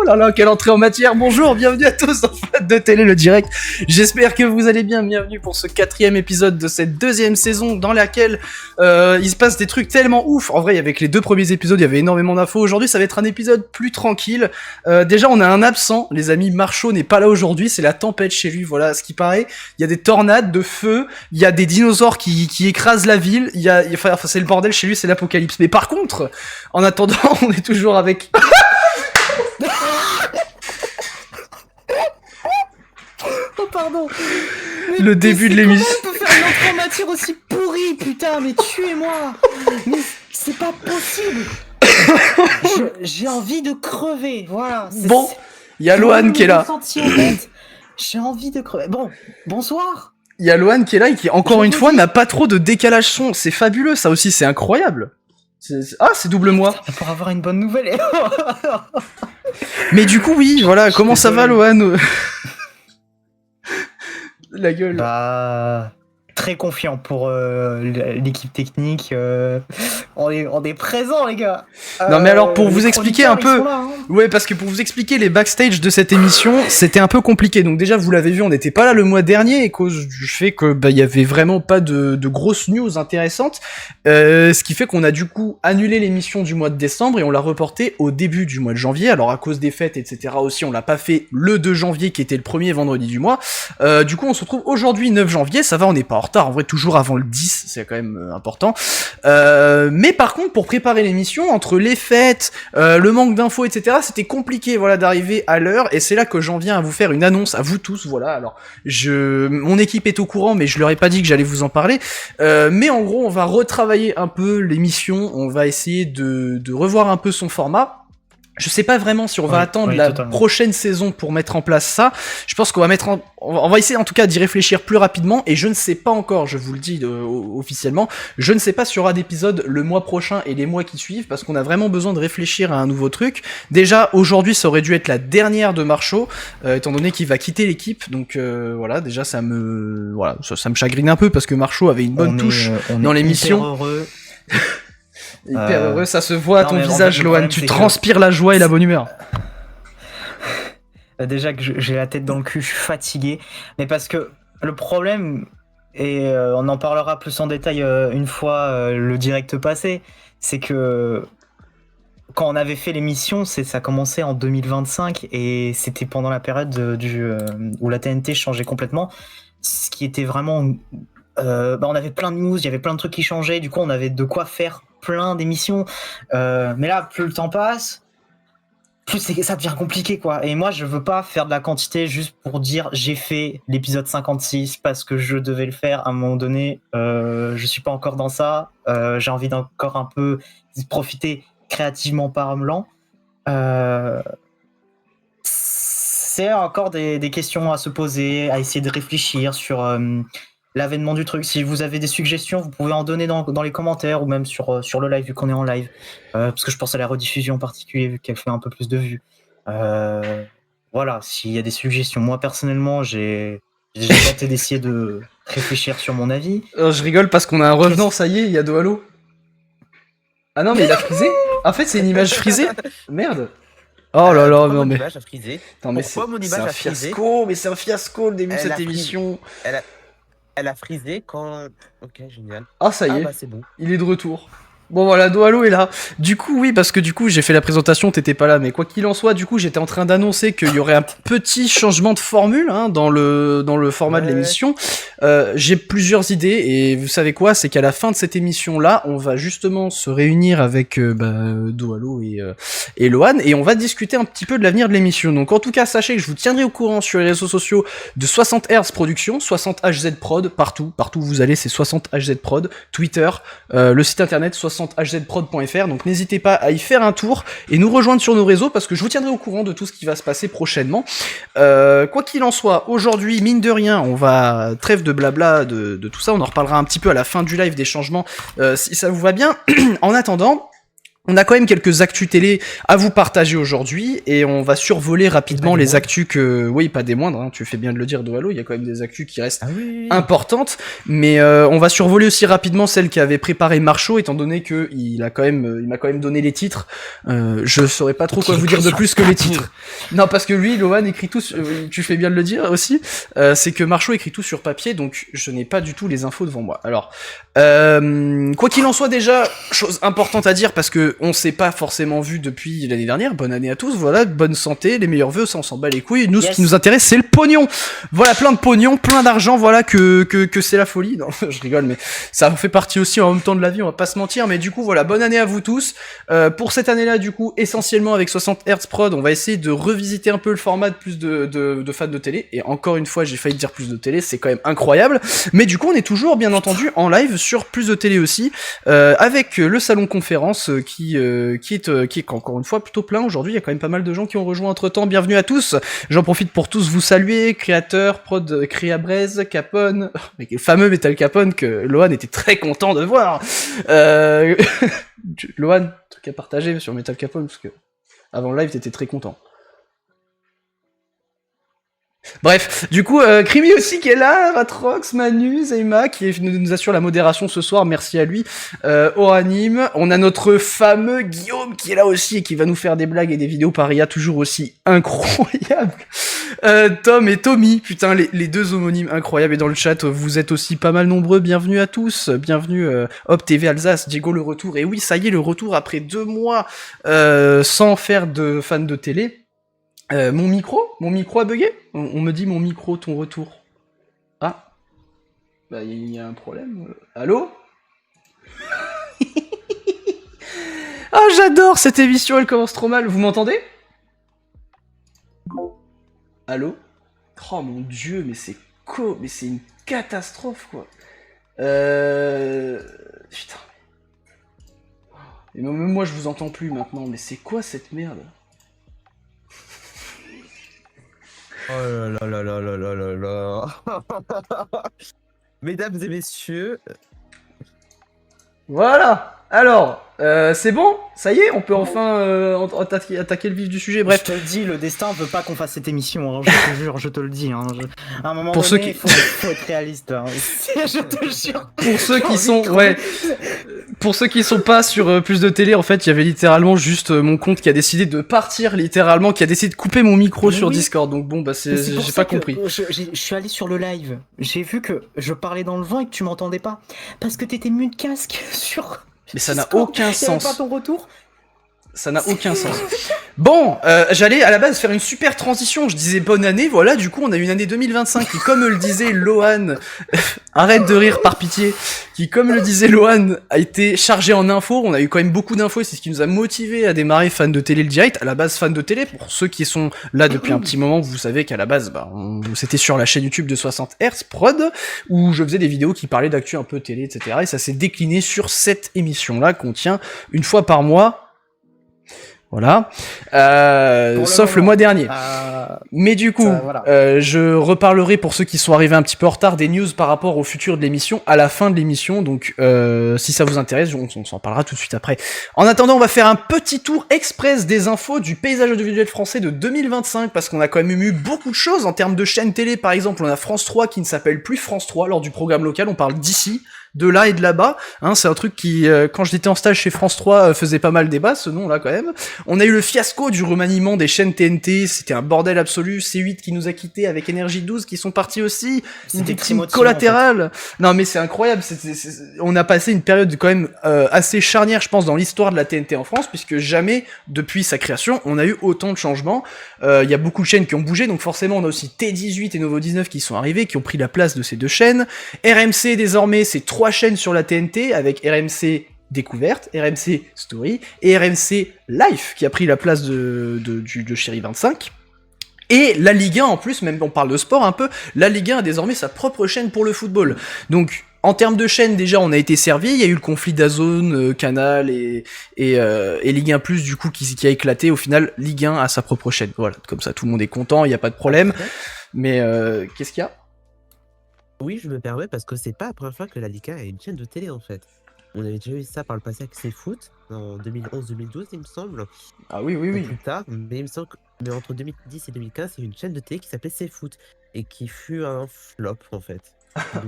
là là, quelle entrée en matière. Bonjour, bienvenue à tous dans Fat de Télé, le direct. J'espère que vous allez bien. Bienvenue pour ce 4e épisode de cette 2e saison dans laquelle il se passe des trucs tellement ouf. En vrai, avec les 2 premiers épisodes, il y avait énormément d'infos. Aujourd'hui, ça va être un épisode plus tranquille. Déjà, on a un absent. Les amis, Marchaud n'est pas là aujourd'hui. C'est la tempête chez lui. Voilà ce qui paraît. Il y a des tornades, de feu. Il y a des dinosaures qui écrasent la ville. Enfin, c'est le bordel chez lui. C'est l'apocalypse. Mais par contre, en attendant, on est toujours avec... Oh pardon. Mais le début de l'émission. Comment on peut faire une entrée en matière aussi pourrie, putain, mais tuez-moi. Mais c'est pas possible. J'ai envie de crever, voilà. Bon, il y a Lohan qui est là. J'ai envie de crever. Bon, bonsoir. Il y a Lohan qui est là et qui, encore une fois, n'a pas trop de décalage son. C'est fabuleux, ça aussi, c'est incroyable. C'est double moi. Pour avoir une bonne nouvelle. Mais du coup, oui, voilà, comment ça va, Lohan? La gueule. Bah, très confiant pour l'équipe technique. On est présents, les gars. Non, mais alors, pour vous expliquer un peu... Là, hein. Ouais, parce que pour vous expliquer les backstage de cette émission, c'était un peu compliqué. Donc déjà, vous l'avez vu, on n'était pas là le mois dernier, à cause du fait que il y avait vraiment pas de grosses news intéressantes. Ce qui fait qu'on a du coup annulé l'émission du mois de décembre et on l'a reportée au début du mois de janvier. Alors à cause des fêtes, etc. aussi, on l'a pas fait le 2 janvier, qui était le premier vendredi du mois. Du coup, on se retrouve aujourd'hui 9 janvier. Ça va, on n'est pas en retard. En vrai, toujours avant le 10, c'est quand même important. Mais par contre, pour préparer l'émission, entre les fêtes, le manque d'infos, etc., c'était compliqué, voilà, d'arriver à l'heure, et c'est là que j'en viens à vous faire une annonce à vous tous, voilà. Alors, mon équipe est au courant, mais je leur ai pas dit que j'allais vous en parler. Mais en gros, on va retravailler un peu l'émission, on va essayer de revoir un peu son format. Je sais pas vraiment si on va attendre la prochaine saison pour mettre en place ça. Je pense qu'on va on va essayer en tout cas d'y réfléchir plus rapidement, et je ne sais pas encore, je vous le dis officiellement, je ne sais pas s'il y aura d'épisodes le mois prochain et les mois qui suivent, parce qu'on a vraiment besoin de réfléchir à un nouveau truc. Déjà, aujourd'hui, ça aurait dû être la dernière de Marchaud, étant donné qu'il va quitter l'équipe, donc voilà, déjà ça me chagrine un peu, parce que Marchaud avait une bonne touche dans l'émission. Hyper heureux. Hyper heureux, ça se voit à ton visage, Lohan, tu transpires la joie et la bonne humeur. Déjà que j'ai la tête dans le cul, je suis fatigué, mais parce que le problème, et on en parlera plus en détail une fois le direct passé, c'est que quand on avait fait l'émission, ça commençait en 2025, et c'était pendant la période où la TNT changeait complètement, ce qui était vraiment... on avait plein de news, il y avait plein de trucs qui changeaient, du coup on avait de quoi faire plein d'émissions, mais là plus le temps passe, plus ça devient compliqué, quoi. Et moi je veux pas faire de la quantité juste pour dire j'ai fait l'épisode 56 parce que je devais le faire à un moment donné. Je suis pas encore dans ça, j'ai envie d'encore un peu profiter créativement parlant. C'est encore des questions à se poser, à essayer de réfléchir sur l'avènement du truc. Si vous avez des suggestions, vous pouvez en donner dans les commentaires, ou même sur le live, vu qu'on est en live, parce que je pense à la rediffusion en particulier, vu qu'elle fait un peu plus de vues. Voilà, s'il y a des suggestions. Moi personnellement, j'ai tenté d'essayer de réfléchir sur mon avis. Je rigole parce qu'on a un revenant, ça y est, il y a Dohalo. Ah non, mais il a frisé. En fait, c'est une image frisée. Merde. Oh là là, non mais... Image a frisé. Attends, mais c'est un fiasco, mais c'est un fiasco le début de cette émission. Elle a frisé quand... Ok, génial. Ah, ça y est, bah, c'est bon. Il est de retour. Bon voilà, Dohalo est là. Du coup, oui, parce que du coup, j'ai fait la présentation, t'étais pas là, mais quoi qu'il en soit, du coup, j'étais en train d'annoncer qu'il y aurait un petit changement de formule dans le format de l'émission. J'ai plusieurs idées, et vous savez quoi, c'est qu'à la fin de cette émission-là, on va justement se réunir avec Dohalo et Lohan, et on va discuter un petit peu de l'avenir de l'émission. Donc en tout cas, sachez que je vous tiendrai au courant sur les réseaux sociaux de 60 Hz Production, 60 HZ Prod, partout où vous allez, c'est 60 HZ Prod, Twitter, le site internet 60hzprod.fr, donc n'hésitez pas à y faire un tour et nous rejoindre sur nos réseaux, parce que je vous tiendrai au courant de tout ce qui va se passer prochainement. Quoi qu'il en soit, aujourd'hui, mine de rien, on va trêve de blabla de tout ça, on en reparlera un petit peu à la fin du live des changements, si ça vous va bien. En attendant, On a quand même quelques actus télé à vous partager aujourd'hui et on va survoler rapidement les actus que... Oui, pas des moindres, hein, tu fais bien de le dire, Doalo, il y a quand même des actus qui restent importantes, mais on va survoler aussi rapidement celle qui avait préparé Marcho, étant donné que il m'a quand même donné les titres. Je saurais pas trop quoi vous dire de plus que les titres. Non, parce que lui, Lohan, écrit tout, tu fais bien de le dire aussi, c'est que Marcho écrit tout sur papier, donc je n'ai pas du tout les infos devant moi. Alors, quoi qu'il en soit, déjà, chose importante à dire, parce que on s'est pas forcément vu depuis l'année dernière. Bonne année à tous, voilà, bonne santé, les meilleurs vœux, ça on s'en bat les couilles. Nous, ce qui nous intéresse, c'est le pognon. Voilà, plein de pognon, plein d'argent, voilà, que c'est la folie. Non, je rigole, mais ça fait partie aussi en même temps de la vie, on va pas se mentir. Mais du coup, voilà, bonne année à vous tous. Pour cette année-là, du coup, essentiellement avec 60 Hz Prod, on va essayer de revisiter un peu le format de plus de fans de télé. Et encore une fois, j'ai failli dire plus de télé, c'est quand même incroyable. Mais du coup, on est toujours, bien entendu, en live sur plus de télé aussi, avec le salon conférence qui est encore une fois plutôt plein aujourd'hui. Il y a quand même pas mal de gens qui ont rejoint entre temps. Bienvenue à tous. J'en profite pour tous vous saluer. Créateur, prod, Créabraise, Capone, le fameux Metal Capone que Lohan était très content de voir. Lohan, truc à partager sur Metal Capone parce que avant le live t'étais très content. Bref, du coup, Krimi aussi qui est là, Ratrox, Manu, Zayma qui nous assure la modération ce soir, merci à lui, Oranime, on a notre fameux Guillaume qui est là aussi et qui va nous faire des blagues et des vidéos par IA toujours aussi incroyables, Tom et Tommy, putain, les deux homonymes incroyables, et dans le chat, vous êtes aussi pas mal nombreux, bienvenue à tous, bienvenue, Hop TV Alsace, Diego le retour, et oui, ça y est, le retour après 2 mois sans faire de fan de télé. Mon micro a bugué? On me dit mon micro, ton retour. Ah. Bah, il y a un problème. Allô? Ah, j'adore cette émission, elle commence trop mal. Vous m'entendez? Allô? Oh mon dieu, mais c'est une catastrophe, quoi. Putain. Et même moi, je vous entends plus maintenant, mais c'est quoi cette merde? Oh là là là là là là là. Mesdames et messieurs. Voilà. Alors, c'est bon? Ça y est, on peut enfin attaquer le vif du sujet. Bref. Je te le dis, le destin veut pas qu'on fasse cette émission, hein, je te jure, je te le dis. Hein, à un moment pour donné, ceux qui... faut être réaliste. Hein. Je te jure. Pour ceux qui sont... Ouais. Pour ceux qui sont pas sur plus de télé, en fait, il y avait littéralement juste mon compte qui a décidé de partir, littéralement, qui a décidé de couper mon micro sur Discord. Donc bon, bah j'ai pas compris. Je suis allé sur le live, j'ai vu que je parlais dans le vent et que tu m'entendais pas. Parce que t'étais mute casque sur... Mais ça n'a aucun sens. Pas ton retour. Ça n'a aucun sens. Bon, j'allais à la base faire une super transition. Je disais bonne année, voilà. Du coup, on a une année 2025 qui, comme le disait Lohan, arrête de rire par pitié, qui, comme le disait Lohan, a été chargé en infos. On a eu quand même beaucoup d'infos et c'est ce qui nous a motivé à démarrer fan de télé le direct. À la base, fan de télé. Pour ceux qui sont là depuis un petit moment, vous savez qu'à la base, bah, c'était sur la chaîne YouTube de 60 Hz Prod, où je faisais des vidéos qui parlaient d'actu un peu télé, etc. Et ça s'est décliné sur cette émission-là qu'on tient une fois par mois. Voilà, sauf le mois dernier. Mais du coup, voilà. Je reparlerai pour ceux qui sont arrivés un petit peu en retard des news par rapport au futur de l'émission à la fin de l'émission. Donc, si ça vous intéresse, on s'en parlera tout de suite après. En attendant, on va faire un petit tour express des infos du paysage audiovisuel français de 2025 parce qu'on a quand même eu beaucoup de choses en termes de chaînes télé. Par exemple, on a France 3 qui ne s'appelle plus France 3 lors du programme local. On parle d'ici, de là et de là-bas, hein, c'est un truc qui, quand j'étais en stage chez France 3, faisait pas mal débat, ce nom-là quand même. On a eu le fiasco du remaniement des chaînes TNT, c'était un bordel absolu, C8 qui nous a quittés avec Énergie 12 qui sont partis aussi, une victime collatérale. En fait. Non mais c'est incroyable, on a passé une période quand même assez charnière, je pense, dans l'histoire de la TNT en France, puisque jamais, depuis sa création, on a eu autant de changements. Il y a beaucoup de chaînes qui ont bougé, donc forcément on a aussi T18 et Novo 19 qui sont arrivés, qui ont pris la place de ces deux chaînes. RMC désormais, c'est 3 chaînes sur la TNT avec RMC Découverte, RMC Story et RMC Life qui a pris la place de Chéri 25. Et la Ligue 1 en plus, même on parle de sport un peu, la Ligue 1 a désormais sa propre chaîne pour le football. Donc en termes de chaînes, déjà, on a été servi. Il y a eu le conflit d'Azone, Canal et Ligue 1 Plus, du coup, qui a éclaté. Au final, Ligue 1 a sa propre chaîne. Voilà, comme ça, tout le monde est content, il n'y a pas de problème. Mais qu'est-ce qu'il y a ? Oui, je me permets parce que c'est pas la première fois que la Liga a une chaîne de télé en fait. On avait déjà eu ça par le passé avec CFoot, en 2011-2012, il me semble. Ah oui, oui, Pas oui. plus tard, mais il me semble que mais entre 2010 et 2015, il y a eu une chaîne de télé qui s'appelait CFoot et qui fut un flop en fait.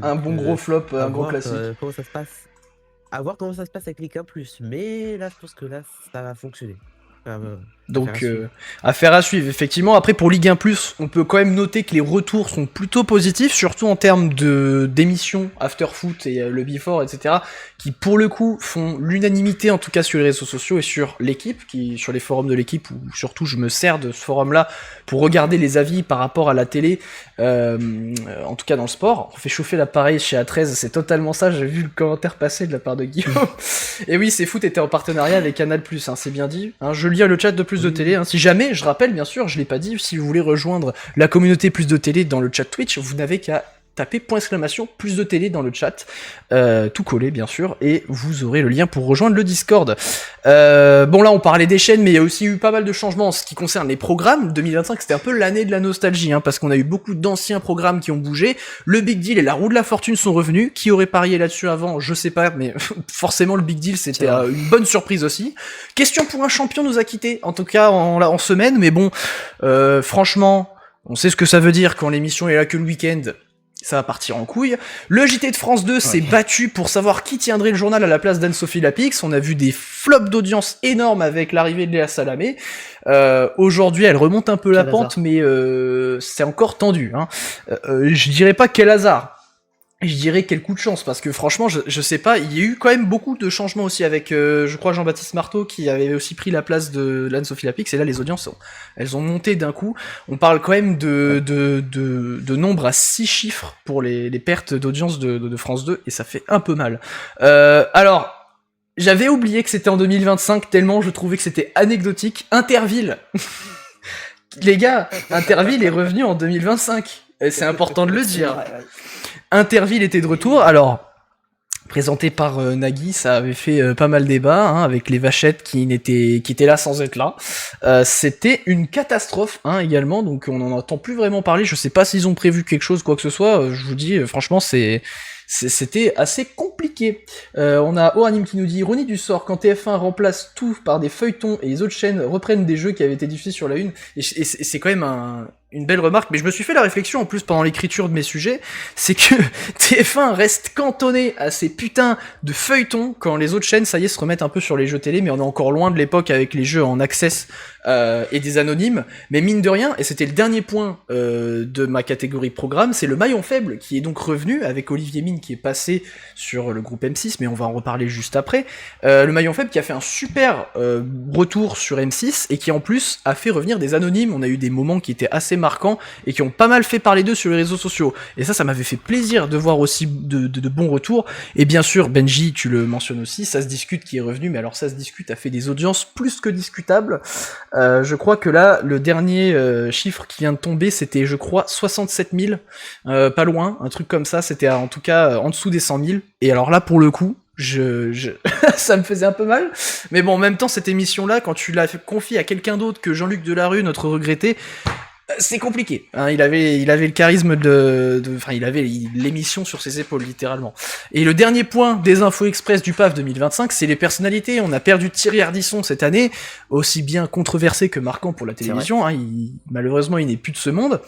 Un bon gros flop, à un gros voir, classique. comment ça se passe. À voir comment ça se passe avec Ligue 1+. Mais là, je pense que là, ça va fonctionner. Donc, affaire à suivre, effectivement. Après, pour Ligue 1+, on peut quand même noter que les retours sont plutôt positifs, surtout en termes d'émissions After Foot et le Before, etc., qui, pour le coup, font l'unanimité, en tout cas sur les réseaux sociaux et sur l'équipe, sur les forums de l'équipe, où surtout je me sers de ce forum-là pour regarder les avis par rapport à la télé, en tout cas dans le sport. On fait chauffer l'appareil chez A13, c'est totalement ça, j'ai vu le commentaire passer de la part de Guillaume. Et oui, CFoot était en partenariat avec Canal+, hein, c'est bien dit. Hein, je lis le chat de Plus de Télé. Hein. Si jamais, je rappelle bien sûr, je l'ai pas dit, si vous voulez rejoindre la communauté Plus de Télé dans le chat Twitch, vous n'avez qu'à taper ! Plus de Télé dans le chat, tout collé bien sûr, et vous aurez le lien pour rejoindre le Discord. Bon là on parlait des chaînes, mais il y a aussi eu pas mal de changements en ce qui concerne les programmes. 2025 c'était un peu l'année de la nostalgie, hein, parce qu'on a eu beaucoup d'anciens programmes qui ont bougé. Le Big Deal et la Roue de la Fortune sont revenus. Qui aurait parié là-dessus avant, je sais pas, mais forcément le Big Deal c'était une bonne surprise aussi. Question pour un champion nous a quittés, en tout cas en semaine, mais bon, franchement, on sait ce que ça veut dire quand l'émission est là que le week-end. Ça va partir en couille. Le JT de France 2 s'est battu pour savoir qui tiendrait le journal à la place d'Anne-Sophie Lapix. On a vu des flops d'audience énormes avec l'arrivée de Léa Salamé. Aujourd'hui, elle remonte un peu la pente, mais c'est encore tendu. Hein. Je dirais pas quel hasard. Je dirais quel coup de chance, parce que franchement, je sais pas, il y a eu quand même beaucoup de changements aussi avec, je crois, Jean-Baptiste Marteau, qui avait aussi pris la place de Anne-Sophie Lapix, et là, les audiences, elles ont monté d'un coup. On parle quand même de nombre à 6 chiffres pour les pertes d'audience de France 2, et ça fait un peu mal. Alors, j'avais oublié que c'était en 2025, tellement je trouvais que c'était anecdotique. Interville. Les gars, Interville est revenu en 2025. Et c'est important de le dire. Interville était de retour, alors présenté par Nagui, ça avait fait pas mal débat, hein, avec les vachettes qui étaient là sans être là. C'était une catastrophe, hein, également, donc on n'en entend plus vraiment parler. Je sais pas s'ils ont prévu quelque chose, quoi que ce soit. Je vous dis, franchement, c'était assez compliqué. On a Oanim qui nous dit: ironie du sort, quand TF1 remplace tout par des feuilletons et les autres chaînes reprennent des jeux qui avaient été diffusés sur la une, et c'est quand même une belle remarque, mais je me suis fait la réflexion en plus pendant l'écriture de mes sujets, c'est que TF1 reste cantonné à ces putains de feuilletons quand les autres chaînes, ça y est, se remettent un peu sur les jeux télé, mais on est encore loin de l'époque avec les jeux en access et des anonymes. Mais mine de rien, et c'était le dernier point de ma catégorie programme, c'est le maillon faible qui est donc revenu avec Olivier Mine qui est passé sur le groupe M6, mais on va en reparler juste après. Le maillon faible qui a fait un super retour sur M6 et qui en plus a fait revenir des anonymes. On a eu des moments qui étaient assez marquants et qui ont pas mal fait parler d'eux sur les réseaux sociaux. Et ça m'avait fait plaisir de voir aussi de bons retours. Et bien sûr, Benji, tu le mentionnes aussi, Ça se discute qui est revenu, mais alors Ça se discute a fait des audiences plus que discutables. Je crois que là, le dernier chiffre qui vient de tomber, c'était, je crois, 67 000, pas loin, un truc comme ça, c'était en tout cas en dessous des 100 000. Et alors là, pour le coup, ça me faisait un peu mal, mais bon, en même temps, cette émission-là, quand tu la confies à quelqu'un d'autre que Jean-Luc Delarue, notre regretté, c'est compliqué, hein, il avait le charisme enfin, il avait l'émission sur ses épaules, littéralement. Et le dernier point des infos express du PAF 2025, c'est les personnalités. On a perdu Thierry Ardisson cette année, aussi bien controversé que marquant pour la télévision, hein, malheureusement, il n'est plus de ce monde.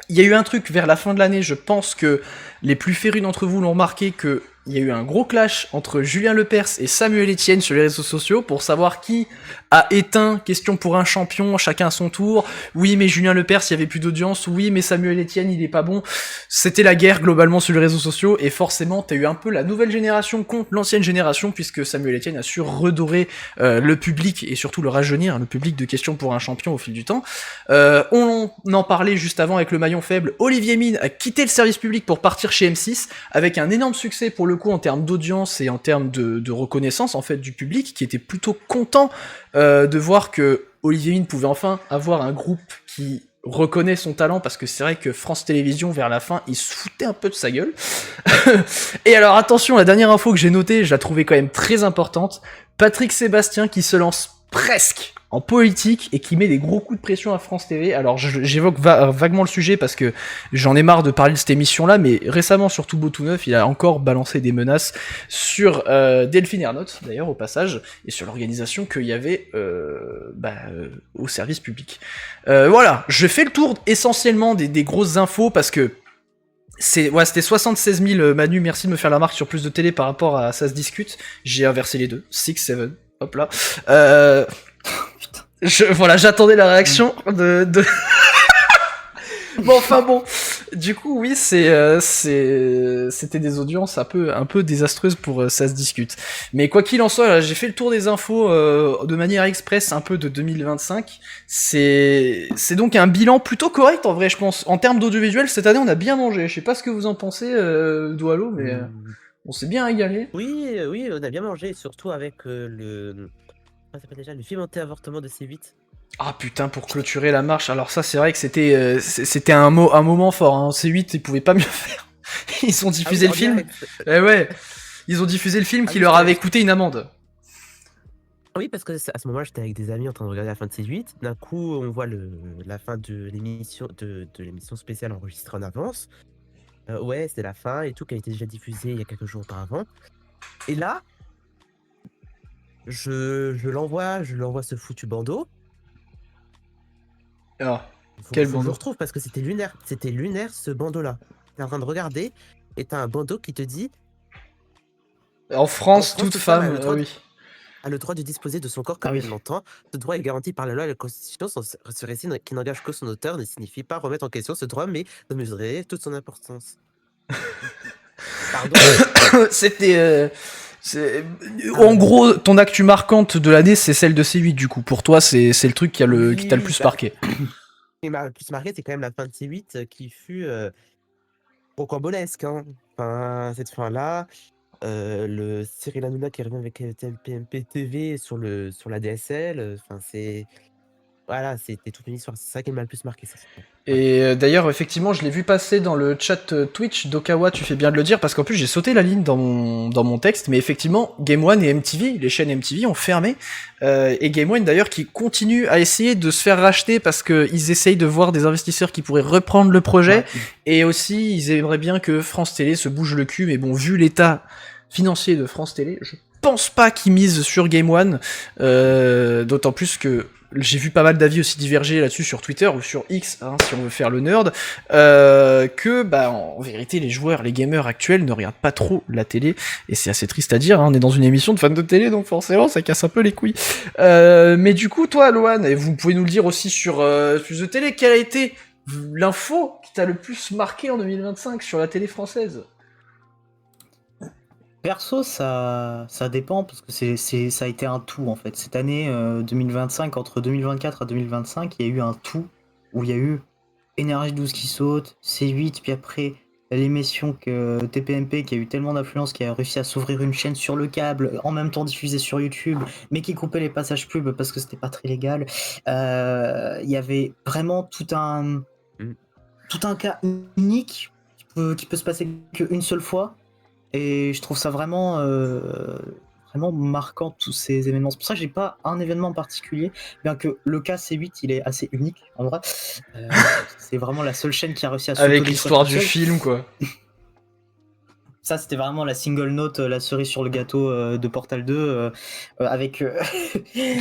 Il y a eu un truc vers la fin de l'année, je pense que les plus férus d'entre vous l'ont remarqué, que il y a eu un gros clash entre Julien Lepers et Samuel Etienne sur les réseaux sociaux pour savoir qui a éteint Question pour un champion, chacun à son tour. Oui, mais Julien Lepers, il y avait plus d'audience. Oui, mais Samuel Etienne, il est pas bon. C'était la guerre globalement sur les réseaux sociaux et forcément, t'as eu un peu la nouvelle génération contre l'ancienne génération puisque Samuel Etienne a su redorer le public et surtout le rajeunir, le public de Question pour un champion au fil du temps. On en parlait juste avant avec le maillon faible. Olivier Mine a quitté le service public pour partir chez M6 avec un énorme succès pour le coup en termes d'audience et en termes de reconnaissance en fait du public qui était plutôt content de voir que Olivier Mine pouvait enfin avoir un groupe qui reconnaît son talent, parce que c'est vrai que France Télévisions vers la fin il se foutait un peu de sa gueule. Et alors attention, la dernière info que j'ai notée, je la trouvais quand même très importante. Patrick Sébastien qui se lance presque en politique et qui met des gros coups de pression à France TV. Alors j'évoque vaguement le sujet parce que j'en ai marre de parler de cette émission-là, mais récemment sur Tout Beau Tout Neuf, il a encore balancé des menaces sur Delphine Ernotte, d'ailleurs au passage, et sur l'organisation qu'il y avait au service public. Voilà, je fais le tour essentiellement des grosses infos parce que c'était 76 000, Manu, merci de me faire la marque sur Plus de Télé par rapport à Ça se discute. J'ai inversé les deux, 6, 7, hop là. J'attendais la réaction de... Bon, enfin bon. Du coup, oui, c'était des audiences un peu désastreuses pour Ça se discute. Mais quoi qu'il en soit, là, j'ai fait le tour des infos de manière express un peu de 2025. C'est donc un bilan plutôt correct en vrai, je pense. En termes d'audiovisuel, cette année, on a bien mangé. Je sais pas ce que vous en pensez, Doualo, mais on s'est bien régalé. Oui, on a bien mangé, surtout avec comment ça s'appelle déjà, le film anti-avortement de C8. Ah putain, pour clôturer la marche, alors ça c'est vrai que c'était un moment fort, hein. C8 ils pouvaient pas mieux faire. Ils ont diffusé le film. Eh ouais, ils ont diffusé le film qui leur avait coûté une amende. Oui, parce que à ce moment-là, j'étais avec des amis en train de regarder la fin de C8. D'un coup, on voit la fin de l'émission de l'émission spéciale enregistrée en avance. Ouais, c'est la fin et tout, qui a été déjà diffusée il y a quelques jours auparavant. Et là, je l'envoie ce foutu bandeau. Ah, quel Je bandeau. le retrouve parce que c'était lunaire ce bandeau-là. T'es en train de regarder et t'as un bandeau qui te dit En France, toute femme, a le droit de disposer de son corps comme il l'entend. Ce droit est garanti par la loi et la Constitution. Ce récit qui n'engage que son auteur ne signifie pas remettre en question ce droit, mais de mesurer toute son importance. Pardon. C'était... En gros, ton actu marquante de l'année, c'est celle de C8 du coup. Pour toi, c'est le truc qui t'a le plus marqué. Ce qui m'a le plus marqué, c'est quand même la fin de C8 qui fut rocambolesque. Hein. Enfin, cette fin-là, le Cyril Hanouna qui revient avec TPMP TV sur la DSL. Enfin, voilà, c'était toute une histoire. C'est ça qui m'a le plus marqué. Ça. Et d'ailleurs, effectivement, je l'ai vu passer dans le chat Twitch d'Okawa, tu fais bien de le dire, parce qu'en plus j'ai sauté la ligne dans mon texte, mais effectivement, Game One et MTV, les chaînes MTV ont fermé, et Game One d'ailleurs qui continue à essayer de se faire racheter parce qu'ils essayent de voir des investisseurs qui pourraient reprendre le projet, et aussi ils aimeraient bien que France Télé se bouge le cul, mais bon, vu l'état financier de France Télé, je pense pas qu'ils misent sur Game One, d'autant plus que j'ai vu pas mal d'avis aussi diverger là-dessus sur Twitter ou sur X, hein, si on veut faire le nerd, que en vérité les joueurs, les gamers actuels ne regardent pas trop la télé, et c'est assez triste à dire, hein, on est dans une émission de fans de télé, donc forcément ça casse un peu les couilles. Mais du coup, toi, Loan, et vous pouvez nous le dire aussi sur Plus de Télé, quelle a été l'info qui t'a le plus marqué en 2025 sur la télé française ? Perso, ça dépend parce que ça a été un tout en fait. Cette année 2025, entre 2024 à 2025, il y a eu un tout où il y a eu Énergie 12 qui saute, C8, puis après l'émission que TPMP qui a eu tellement d'influence qui a réussi à s'ouvrir une chaîne sur le câble, en même temps diffusée sur YouTube, mais qui coupait les passages pub parce que c'était pas très légal. Il y avait vraiment tout un cas unique qui peut se passer qu'une seule fois. Et je trouve ça vraiment marquant, tous ces événements. C'est pour ça que j'ai pas un événement en particulier, bien que le cas C8, il est assez unique, en vrai. C'est vraiment la seule chaîne qui a réussi à avec l'histoire du film, quoi. Ça, c'était vraiment la single note, la cerise sur le gâteau de Portal 2, avec...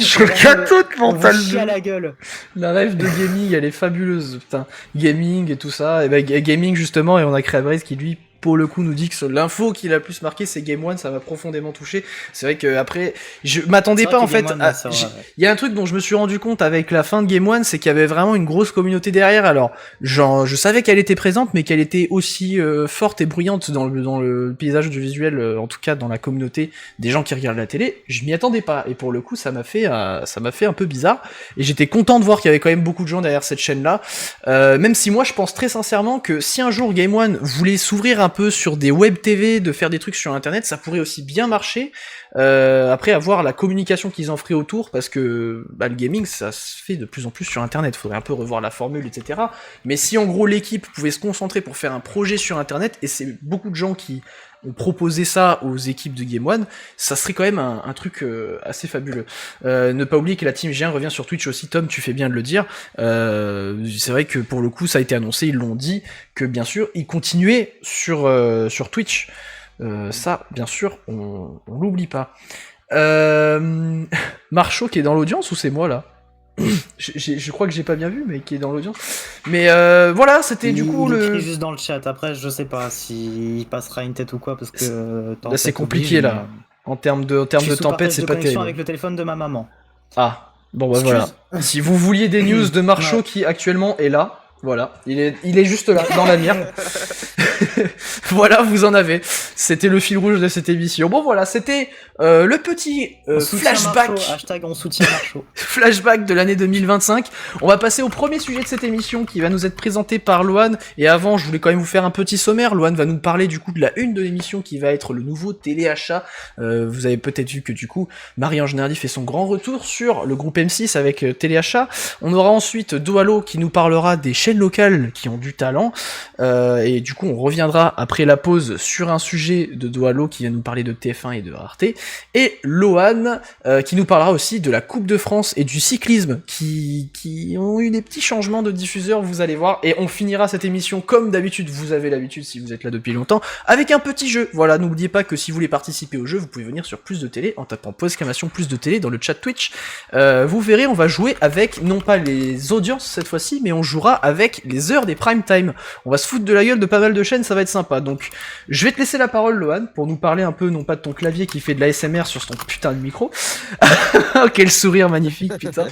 sur le gâteau de Portal 2 à la gueule. La rêve de gaming, elle est fabuleuse, putain. Gaming et tout ça, et gaming justement, et on a Créabrice qui lui... pour le coup nous dit que l'info qui l'a le plus marqué c'est Game One, ça m'a profondément touché. C'est vrai que après je m'attendais pas en fait il y a un truc dont je me suis rendu compte avec la fin de Game One, c'est qu'il y avait vraiment une grosse communauté derrière. Alors je savais qu'elle était présente, mais qu'elle était aussi forte et bruyante dans le paysage du visuel, en tout cas dans la communauté des gens qui regardent la télé, je m'y attendais pas, et pour le coup ça m'a fait un peu bizarre, et j'étais content de voir qu'il y avait quand même beaucoup de gens derrière cette chaîne là, même si moi je pense très sincèrement que si un jour Game One voulait s'ouvrir un peu sur des web TV, de faire des trucs sur internet, ça pourrait aussi bien marcher, après avoir la communication qu'ils en feraient autour, parce que le gaming ça se fait de plus en plus sur internet, faudrait un peu revoir la formule, etc. Mais si en gros l'équipe pouvait se concentrer pour faire un projet sur internet, et c'est beaucoup de gens qui on proposait ça aux équipes de Game One, ça serait quand même un truc assez fabuleux. Ne pas oublier que la team G1 revient sur Twitch aussi, Tom, tu fais bien de le dire. C'est vrai que pour le coup, ça a été annoncé, ils l'ont dit, que bien sûr, ils continuaient sur Twitch. Ça, bien sûr, on l'oublie pas. Marcho qui est dans l'audience ou c'est moi là? Je crois que j'ai pas bien vu, mais qui est dans l'audience. Mais voilà, c'était du coup il le. écrit juste dans le chat. Après, je sais pas s'il passera une tête ou quoi parce que Là, c'est compliqué là. En termes de je suis sous tempête, partage c'est de pas connexion terrible. avec le téléphone de ma maman. Ah, bon bah Excuse. voilà. Si vous vouliez des news de Marcho Ouais. qui actuellement est là, voilà, il est juste là, dans la mire. Voilà, vous en avez. C'était le fil rouge de cette émission. Bon voilà, c'était le petit On soutient flashback. Marcho. Hashtag on soutient Marcho. Flashback de l'année 2025. On va passer au premier sujet de cette émission qui va nous être présenté par Loan. Et avant, je voulais quand même vous faire un petit sommaire. Loan va nous parler du coup de la une de l'émission qui va être le nouveau téléachat. Vous avez peut-être vu que du coup, Marie-Ange Nardi fait son grand retour sur le groupe M6 avec téléachat. On aura ensuite Doalo qui nous parlera des chaînes locales qui ont du talent. Et du coup, on reviendra après la pause sur un sujet de Doalo qui va nous parler de TF1 et de Arte. Et Loan qui nous parlera aussi de la Coupe de France et du cyclisme qui ont eu des petits changements de diffuseurs, vous allez voir. Et on finira cette émission comme d'habitude, vous avez l'habitude si vous êtes là depuis longtemps, avec un petit jeu. Voilà, n'oubliez pas que si vous voulez participer au jeu, vous pouvez venir sur Plus de Télé en tapant !exclamation Plus de Télé dans le chat Twitch. Vous verrez, on va jouer avec non pas les audiences cette fois-ci, mais on jouera avec les heures des prime time. On va se foutre de la gueule de pas mal de chaînes, ça va être sympa. Donc, je vais te laisser la parole, Lohan, pour nous parler un peu, non pas de ton clavier qui fait de l'ASMR sur ton putain de micro. Quel sourire magnifique, putain.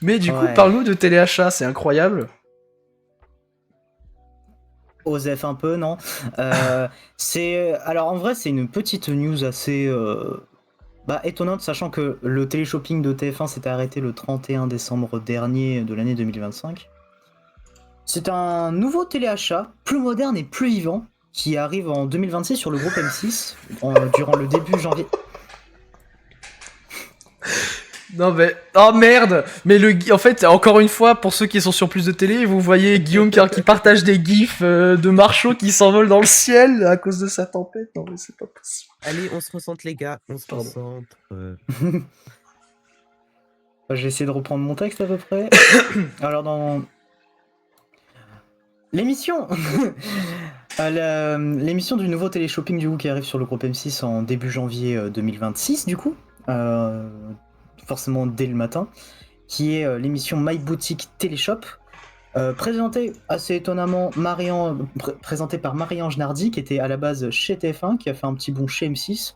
Mais du coup, parle-nous de téléachat, c'est incroyable. Osef un peu, non alors en vrai, c'est une petite news assez étonnante, sachant que le téléshopping de TF1 s'était arrêté le 31 décembre dernier de l'année 2025. C'est un nouveau téléachat, plus moderne et plus vivant, qui arrive en 2026 sur le groupe M6, durant le début janvier. Non mais... Oh merde. Mais en fait, encore une fois, pour ceux qui sont sur Plus de Télé, vous voyez Guillaume qui partage des gifs de Marcho qui s'envolent dans le ciel à cause de sa tempête. Non mais c'est pas possible. Allez, on se recentre les gars, on se recentre. Je vais essayer de reprendre mon texte à peu près. Alors dans... L'émission l'émission du nouveau téléshopping du coup qui arrive sur le groupe M6 en début janvier 2026 du coup, forcément dès le matin, qui est l'émission My Boutique Téléshop, présentée assez étonnamment présentée par Marie-Ange Nardi qui était à la base chez TF1, qui a fait un petit bond chez M6.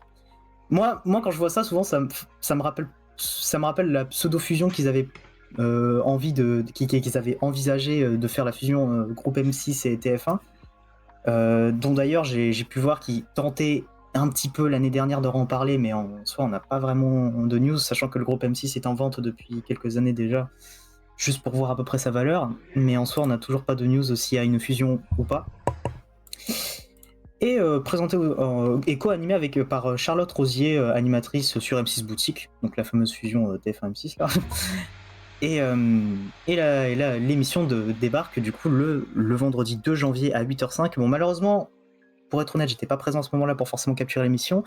Moi quand je vois ça, souvent ça me rappelle la pseudo-fusion qu'ils avaient qu'ils avaient envisagé de faire la fusion groupe M6 et TF1, dont d'ailleurs j'ai pu voir qu'ils tentaient un petit peu l'année dernière de en parler, mais en soi on n'a pas vraiment de news, sachant que le groupe M6 est en vente depuis quelques années déjà, juste pour voir à peu près sa valeur, mais en soi on n'a toujours pas de news s'il y a une fusion ou pas. Et présenté et co-animé par Charlotte Rosier, animatrice sur M6 Boutique, donc la fameuse fusion TF1-M6 là. Et là, l'émission débarque du coup le vendredi 2 janvier à 8h05. Bon, malheureusement, pour être honnête, j'étais pas présent à ce moment-là pour forcément capturer l'émission.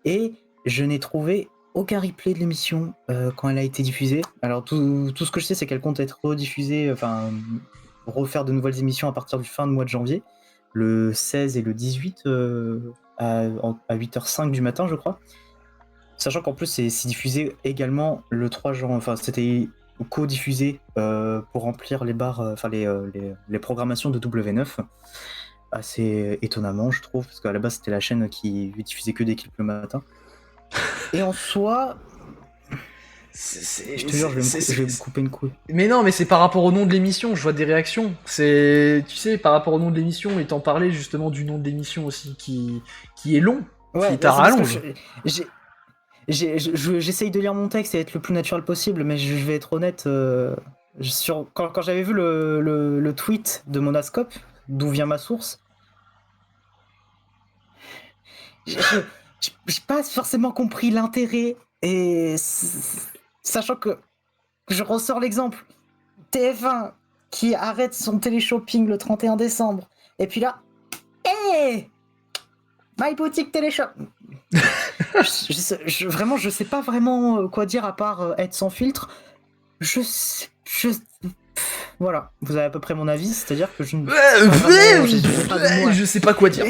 Et je n'ai trouvé aucun replay de l'émission quand elle a été diffusée. Alors tout ce que je sais, c'est qu'elle compte être rediffusée, refaire de nouvelles émissions à partir du fin de mois de janvier. Le 16 et le 18 à 8h05 du matin, je crois. Sachant qu'en plus, c'est diffusé également le 3 janvier. Enfin, c'était co-diffusé pour remplir les barres, les programmations de W9. Assez étonnamment, je trouve, parce qu'à la base c'était la chaîne qui diffusait que des clips le matin. Et en soi, je te jure, je vais me couper une couille. Mais non, mais c'est par rapport au nom de l'émission, je vois des réactions. Tu sais, par rapport au nom de l'émission, et t'en parlais justement du nom de l'émission aussi, qui est long, qui t'a rallonge. J'essaye de lire mon texte et être le plus naturel possible, mais je vais être honnête. Quand j'avais vu le tweet de Monascope, d'où vient ma source, j'ai pas forcément compris l'intérêt. Et sachant que je ressors l'exemple, TF1 qui arrête son téléshopping le 31 décembre, et puis là, My boutique téléshop. Vraiment, je sais pas vraiment quoi dire à part être sans filtre. Voilà, vous avez à peu près mon avis, c'est-à-dire que je ne. j'ai pas de mots. Je sais pas quoi dire.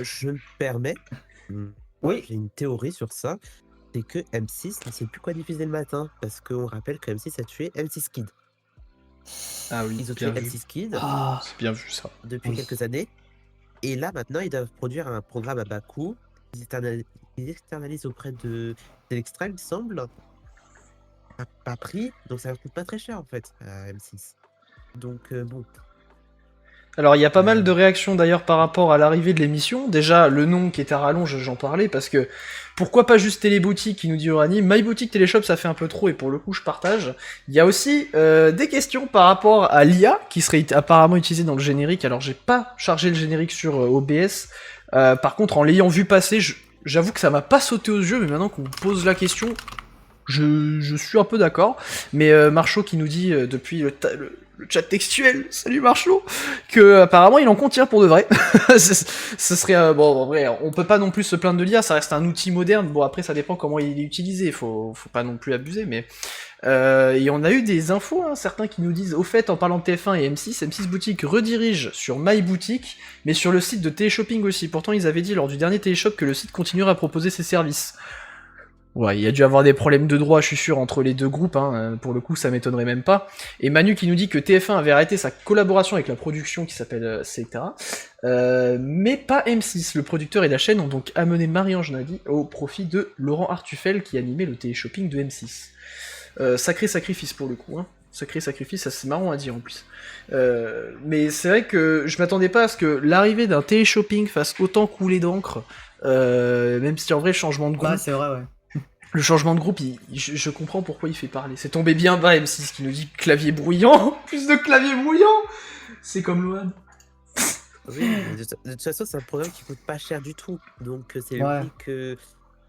Je me permets. Oui. J'ai une théorie sur ça. C'est que M6 ne sait plus quoi diffuser le matin. Parce qu'on rappelle que M6 a tué M6 Kid. Ah oui, Ils ont tué bien vu. M6 Kid Ah, C'est bien vu ça. depuis oui. quelques années. Et là, maintenant, ils doivent produire un programme à bas coût. Ils externalisent auprès de l'Extra, il me semble. Pas pris. Donc ça coûte pas très cher, en fait, à M6. Donc, bon. Alors il y a pas mal de réactions d'ailleurs par rapport à l'arrivée de l'émission. Déjà le nom qui est à rallonge, j'en parlais parce que pourquoi pas juste Téléboutique qui nous dit Orani, My Boutique Téléshop ça fait un peu trop et pour le coup je partage. Il y a aussi des questions par rapport à l'IA qui serait apparemment utilisée dans le générique. Alors j'ai pas chargé le générique sur OBS. Par contre en l'ayant vu passer, j'avoue que ça m'a pas sauté aux yeux, mais maintenant qu'on me pose la question, je suis un peu d'accord. Mais Marchaud qui nous dit depuis le chat textuel, salut Marchaud, que apparemment il en contient pour de vrai. Ce serait bon, en vrai, on peut pas non plus se plaindre de l'IA, ça reste un outil moderne. Bon après ça dépend comment il est utilisé, faut pas non plus abuser, mais et on a eu des infos, hein, certains qui nous disent au fait en parlant de TF1 et M6 Boutique redirige sur My Boutique, mais sur le site de Téléshopping aussi. Pourtant ils avaient dit lors du dernier Téléshop que le site continuerait à proposer ses services. Ouais, il y a dû avoir des problèmes de droit, je suis sûr, entre les deux groupes, hein. Pour le coup, ça m'étonnerait même pas. Et Manu qui nous dit que TF1 avait arrêté sa collaboration avec la production qui s'appelle etc. Mais pas M6. Le producteur et la chaîne ont donc amené Marie-Ange Nadi au profit de Laurent Artufel qui animait le téléshopping de M6. Sacré sacrifice pour le coup, hein. Sacré sacrifice, ça c'est marrant à dire en plus. Mais c'est vrai que je m'attendais pas à ce que l'arrivée d'un téléshopping fasse autant couler d'encre, même si en vrai, changement de groupe... Ouais, c'est vrai, ouais. Le changement de groupe, je comprends pourquoi il fait parler. C'est tombé bien bas, M6, qui nous dit clavier bruyant. Plus de clavier bruyant. C'est comme Loan. Oui, mais de toute façon, c'est un programme qui coûte pas cher du tout. Donc, c'est Ouais. logique que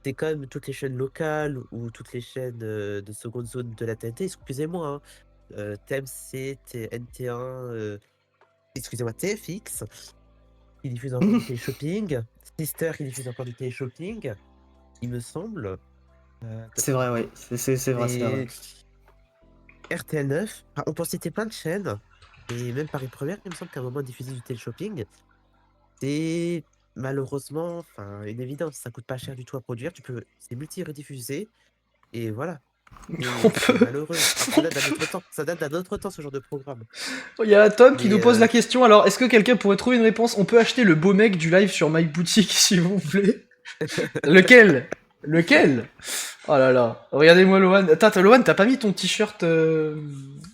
c'est comme toutes les chaînes locales ou toutes les chaînes de seconde zone de la TNT, excusez-moi, hein. TMC, NT1, excusez-moi, TFX, qui diffuse encore du téléshopping. Sister, qui diffuse encore du téléshopping, il me semble. C'est vrai, oui. C'est vrai, c'est vrai. RTL9, on peut citer plein de chaînes, et même Paris Première, il me semble qu'à un moment diffuser du téléshopping, c'est malheureusement, enfin, une évidence, ça coûte pas cher du tout à produire, c'est multi-rediffusé, et voilà. Et On c'est peut- malheureux. Ça date d'un autre temps, ce genre de programme. Il y a Tom qui Mais, nous pose la question. Alors, est-ce que quelqu'un pourrait trouver une réponse? On peut acheter le beau mec du live sur My Boutique, s'il vous plaît. Lequel? Lequel? Oh là là. Regardez-moi Loan. Attends, Loan, t'as pas mis ton t-shirt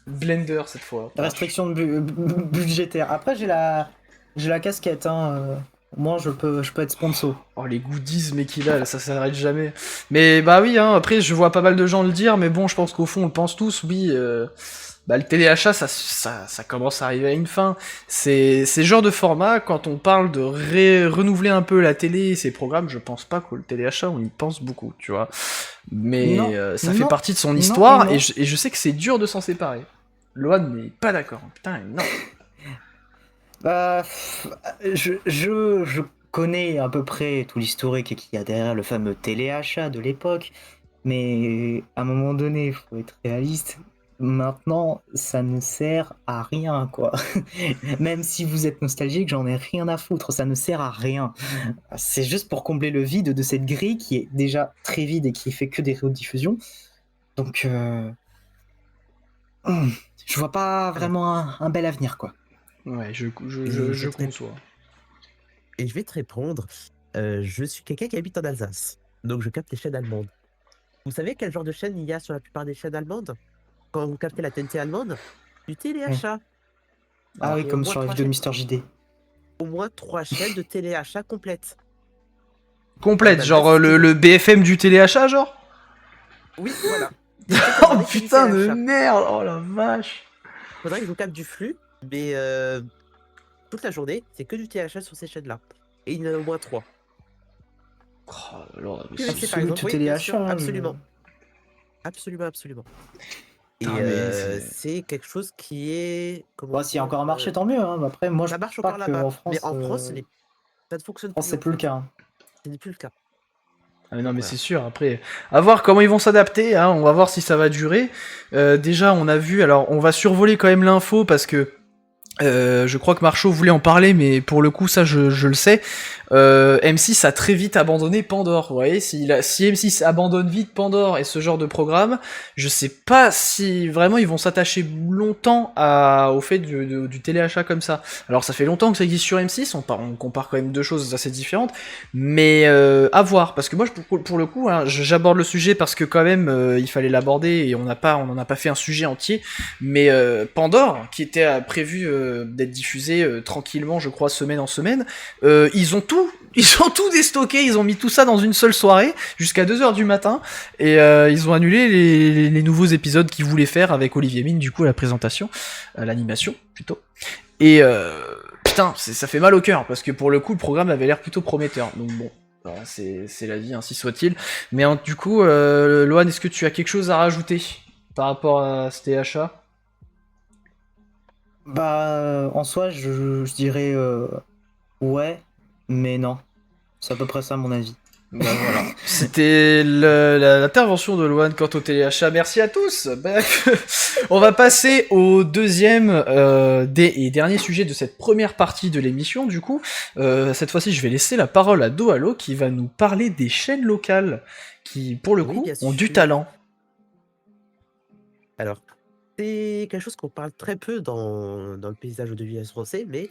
Blender cette fois. Restriction budgétaire. Après, j'ai la casquette, hein. Moi, je peux être sponsor. Oh les goodies mais qu'il a, là, ça s'arrête jamais. Mais bah oui, hein, après je vois pas mal de gens le dire, mais bon, je pense qu'au fond on le pense tous, oui. Bah le téléachat, ça commence à arriver à une fin. C'est ce genre de format, quand on parle de renouveler un peu la télé et ses programmes, je pense pas que le téléachat, on y pense beaucoup, tu vois. Mais Non, ça fait non, partie de son non, histoire, non. et je sais que c'est dur de s'en séparer. Loan n'est pas d'accord. Putain, non. Bah, je connais à peu près tout l'historique qu'il y a derrière le fameux téléachat de l'époque, mais à un moment donné, il faut être réaliste. Maintenant, ça ne sert à rien, quoi. Même si vous êtes nostalgique, j'en ai rien à foutre, ça ne sert à rien. C'est juste pour combler le vide de cette grille qui est déjà très vide et qui fait que des rediffusions. Donc, je vois pas vraiment un bel avenir, quoi. Ouais, je Et conçois. Et je vais te répondre. Je suis quelqu'un qui habite en Alsace, donc je capte les chaînes allemandes. Vous savez quel genre de chaîne il y a sur la plupart des chaînes allemandes? Quand vous captez la TNT allemande? Du téléachat. Ah oui, Et comme sur la vidéo de Mister JD. au moins 3 chaînes de téléachat complètes. Complète, En genre Alsace, le BFM du téléachat, genre? Oui, voilà. Oh putain de merde, oh la vache. Faudrait que je vous capte du flux, mais toute la journée, c'est que du téléachat sur ces chaînes-là. Et il y en a au moins 3. Oh là là, mais QVC, c'est... par exemple, oui, bien sûr, téléachat, absolument. Absolument, absolument. Et Putain, mais c'est quelque chose qui est... Bah, s'il y a encore un marché, tant mieux. Hein. Après, moi, je ça marche pense pas encore là-bas. qu'en France. Mais en France, ça ne fonctionne Non, plus c'est en plus le fait. cas, hein. Ce n'est plus le cas. Ah, non, Donc mais voilà. c'est sûr. Après, à voir comment ils vont s'adapter. Hein, on va voir si ça va durer. Déjà, on a vu. Alors, on va survoler quand même l'info parce que je crois que Marchaud voulait en parler, mais pour le coup, ça, je le sais. M6 a très vite abandonné Pandore. Vous voyez, si M6 abandonne vite Pandore et ce genre de programme, je sais pas si vraiment ils vont s'attacher longtemps au fait du téléachat comme ça. Alors, ça fait longtemps que ça existe sur M6, on compare quand même deux choses assez différentes, mais à voir. Parce que moi, pour le coup, hein, j'aborde le sujet parce que quand même, il fallait l'aborder et on en a pas fait un sujet entier. Mais Pandore, qui était prévu d'être diffusé tranquillement, je crois, semaine en semaine, ils ont tout déstocké, ils ont mis tout ça dans une seule soirée, jusqu'à 2h du matin, et ils ont annulé les nouveaux épisodes qu'ils voulaient faire avec Olivier Mine, du coup, à la présentation, l'animation, plutôt. Et putain, ça fait mal au cœur, parce que pour le coup, le programme avait l'air plutôt prometteur, donc bon. Voilà, c'est la vie, ainsi soit-il. Mais du coup, Loan, est-ce que tu as quelque chose à rajouter par rapport à ce THA? Bah, en soi, je dirais ouais, mais non. C'est à peu près ça mon avis. Bah voilà, c'était l'intervention de Loan quant au téléachat. Merci à tous. Bref, on va passer au deuxième et dernier sujet de cette première partie de l'émission. Du coup, cette fois-ci, je vais laisser la parole à Doalo qui va nous parler des chaînes locales qui, pour le Oui, coup, bien ont du sûr. talent. Alors, c'est quelque chose qu'on parle très peu dans le paysage audiovisuel français, mais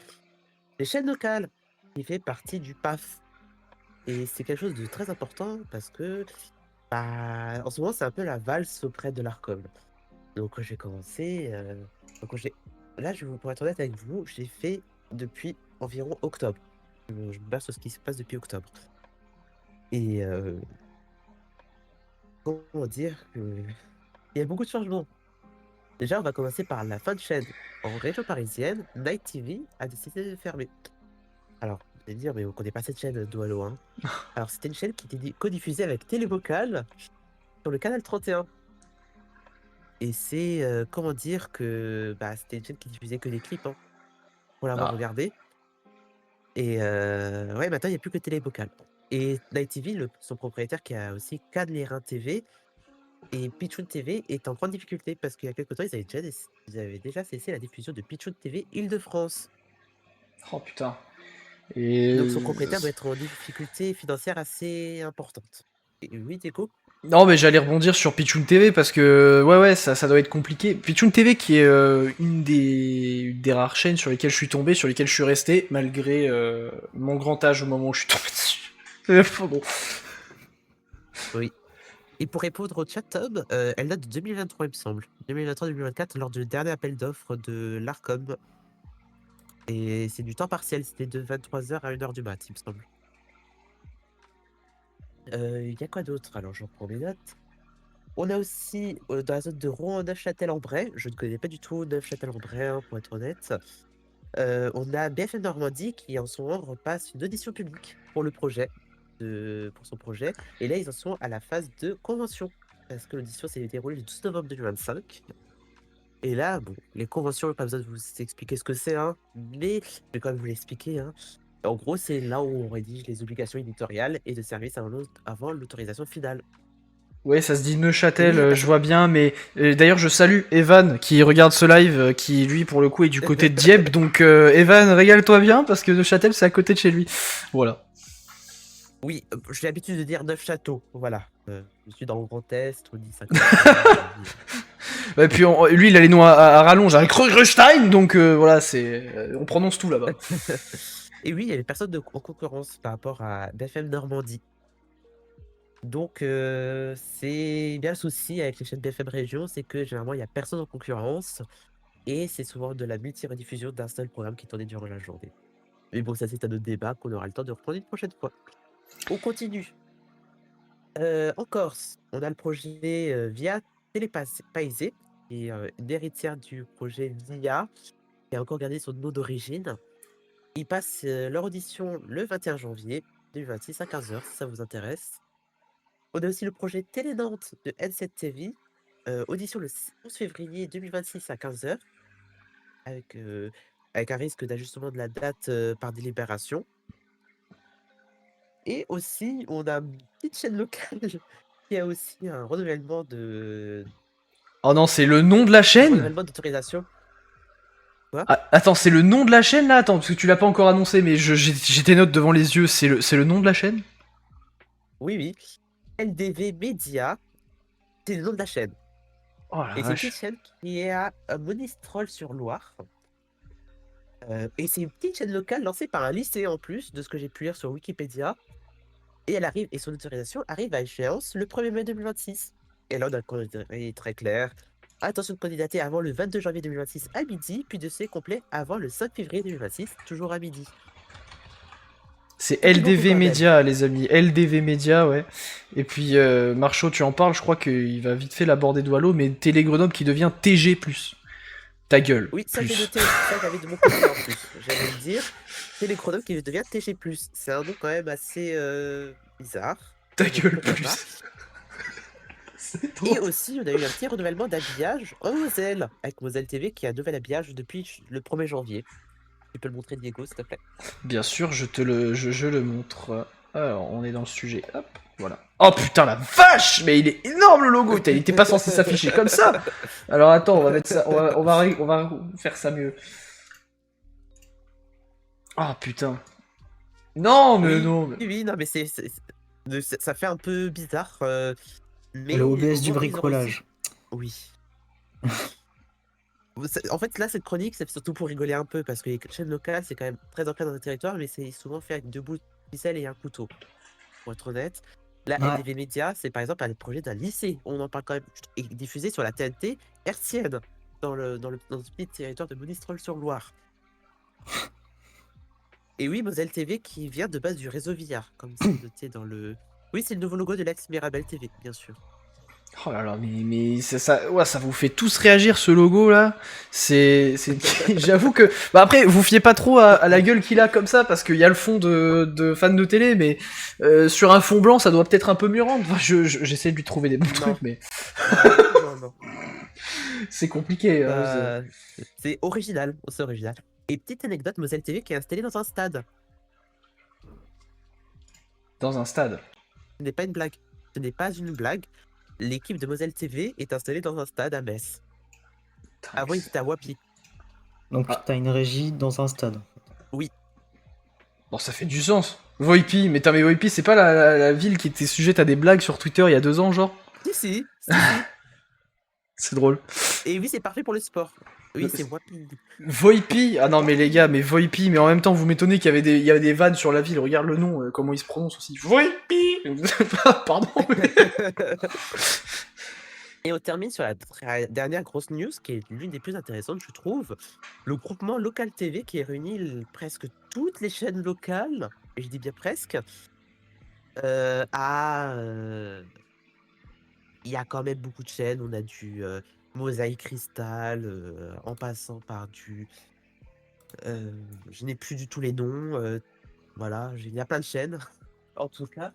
les chaînes locales, qui fait partie du PAF. Et c'est quelque chose de très important parce que, bah, en ce moment, c'est un peu la valse auprès de l'Arcom. Donc, quand j'ai commencé, donc, là, pour être honnête avec vous, j'ai fait depuis environ octobre. Je me base sur ce qui se passe depuis octobre. Et comment dire que il y a beaucoup de changements. Déjà, on va commencer par la fin de chaîne. En région parisienne, Night TV a décidé de fermer. Alors, vous allez me dire, mais on connaît pas cette chaîne d'Oalo, hein. Alors, c'était une chaîne qui était codiffusée avec Télévocal sur le canal 31. Et c'est, comment dire que bah, c'était une chaîne qui diffusait que des clips, hein, pour l'avoir Ah. regardé. Et ouais, maintenant, il n'y a plus que Télévocal. Et Night TV, son propriétaire qui a aussi Cadlerin TV et Pichoun TV est en grande difficulté parce qu'il y a quelques temps, ils avaient déjà cessé la diffusion de Pichoun TV Île-de-France. Oh putain. Et Donc son propriétaire doit être en difficulté financière assez importante. Et oui, Déco? non, mais j'allais rebondir sur Pichoun TV parce que ouais, ça doit être compliqué. Pichoun TV qui est une des rares chaînes sur lesquelles je suis tombé, sur lesquelles je suis resté malgré mon grand âge au moment où je suis tombé dessus. Bon. Oui. Et pour répondre au chat, Tom, elle date de 2023, il me semble. 2023-2024, lors du dernier appel d'offres de l'Arcom. Et c'est du temps partiel, c'était de 23h à 1h du mat, il me semble. Il y a quoi d'autre? Alors, j'en prends mes notes. On a aussi, dans la zone de Rouen, Neufchâtel-en-Bray. Je ne connais pas du tout Neufchâtel-en-Bray, hein, pour être honnête. On a BFM Normandie qui, en ce moment, repasse une audition publique pour le projet, pour son projet. Et là, ils en sont à la phase de convention. Parce que l'audition s'est déroulée le 12 novembre 2025. Et là, bon, les conventions, pas besoin de vous expliquer ce que c'est, hein, mais je vais quand même vous l'expliquer, hein. En gros, c'est là où on rédige les obligations éditoriales et de service avant l'autorisation finale. Ouais, ça se dit Et oui, il Neuchâtel, y a je personne. vois bien, mais d'ailleurs je salue Evan qui regarde ce live, qui lui pour le coup est du côté de Dieppe, donc Evan, régale-toi bien parce que Neuchâtel c'est à côté de chez lui. Voilà. Oui, j'ai l'habitude de dire Neufchâteau, voilà. Je suis dans le Grand Est, on dit ça comme ça. Et puis lui il a les noms à rallonge avec Rugstein, donc voilà, on prononce tout là-bas. Et oui, il y avait personne en concurrence par rapport à BFM Normandie. Donc, c'est bien le souci avec les chaînes BFM Région, c'est que généralement, il n'y a personne en concurrence et c'est souvent de la multi-rediffusion d'un seul programme qui est tourné durant la journée. Mais bon, ça, c'est un autre débat qu'on aura le temps de reprendre une prochaine fois. On continue. En Corse, on a le projet Via Télépaisé, qui est une héritière du projet VIA, qui a encore gardé son nom d'origine. Ils passent leur audition le 21 janvier 2026 à 15h, si ça vous intéresse. On a aussi le projet Télé Nantes de N7 TV, audition le 11 février 2026 à 15h, avec, avec un risque d'ajustement de la date par délibération. Et aussi, on a une petite chaîne locale qui a aussi un renouvellement de Oh non, c'est le nom de la un chaîne? renouvellement d'autorisation. Quoi? Ah, attends, c'est le nom de la chaîne là? Attends, parce que tu l'as pas encore annoncé, mais j'ai tes notes devant les yeux. C'est le nom de la chaîne? Oui, oui. LDV Media, c'est le nom de la chaîne. Oh la Et c'est une petite vache. chaîne qui est à Monistrol-sur-Loire. Et c'est une petite chaîne locale lancée par un lycée en plus, de ce que j'ai pu lire sur Wikipédia. Et elle arrive, et son autorisation arrive à échéance le 1er mai 2026. Et là, on a un calendrier très clair. Attention de candidater avant le 22 janvier 2026 à midi, puis de dossier complet avant le 5 février 2026, toujours à midi. C'est Petit beaucoup LDV quand même. Media, les amis. LDV Media, ouais. Et puis, Marchaud, tu en parles, je crois qu'il va vite fait l'aborder de Wallo, mais Télé Grenoble qui devient TG+. Ta gueule, Oui, ça j'ai plus. noté aussi, ça j'avais de mon côté en plus. J'allais le dire, Téléchrono qui devient TG+. C'est un nom quand même assez bizarre. Ta Mais bon, gueule, pourquoi pas. plus. C'est Et trop. aussi, on a eu un petit renouvellement d'habillage en Moselle, avec Moselle TV qui a un nouvel habillage depuis le 1er janvier. Tu peux le montrer, Diego, s'il te plaît. Bien sûr, je le montre. Alors, on est dans le sujet. Hop, voilà. Oh putain, la vache! Mais il est énorme le logo! Putain, il était pas censé s'afficher comme ça! Alors attends, on va mettre ça. On va faire ça mieux. Ah putain. Non, mais Oui, non. Mais... oui, oui, non, mais ça fait un peu bizarre. Mais Le au OBS du moins, ils ont réussi. bricolage. Oui. En fait, là, cette chronique, c'est surtout pour rigoler un peu, parce que les chaînes locales, c'est quand même très ancré dans le territoire, mais c'est souvent fait avec deux bouts de ficelle et un couteau, pour être honnête. La Ouais. LDV Média, c'est par exemple un projet d'un lycée. On en parle quand même, et diffusé sur la TNT hertzienne, dans ce petit territoire de Monistrol-sur-Loire. Et oui, Moselle TV qui vient de base du réseau Villard, comme c'est noté dans le... Oui, c'est le nouveau logo de l'ex-Mirabel TV, bien sûr. Oh là là, mais ouais, ça vous fait tous réagir ce logo là. J'avoue que. Bah après, vous fiez pas trop à la gueule qu'il a comme ça parce qu'il y a le fond de fan de télé, mais sur un fond blanc, ça doit peut-être un peu mieux rendre. Enfin, j'essaie de lui trouver des bons Non. trucs, mais Non, non. c'est compliqué. Hein, Euh, c'est original, c'est original. Et petite anecdote, Moselle TV qui est installée dans un stade. dans un stade. Ce n'est pas une blague. Ce n'est pas une blague. L'équipe de Moselle TV est installée dans un stade à Metz. Putain, Avant, ils étaient à Wapi. Donc Ah. t'as une régie dans un stade. Bon, ça fait du sens. Voipi, mais Voipi, c'est pas la ville qui était sujette à des blagues sur Twitter il y a 2 ans, genre. Si. C'est drôle. Et oui, c'est parfait pour le sport. Oui, c'est Wapi. Voipi, ah non mais les gars, mais Voipi, mais en même temps vous m'étonnez qu'il y avait des vannes sur la ville, regarde le nom, comment il se prononce aussi. Voipi. Pardon. Et on termine sur la dernière grosse news, qui est l'une des plus intéressantes, je trouve. Le groupement Local TV qui réunit presque toutes les chaînes locales, et je dis bien presque, il y a quand même beaucoup de chaînes. On a du Mosaïque Cristal, en passant par du... je n'ai plus du tout les noms. Voilà, il y a plein de chaînes, en tout cas.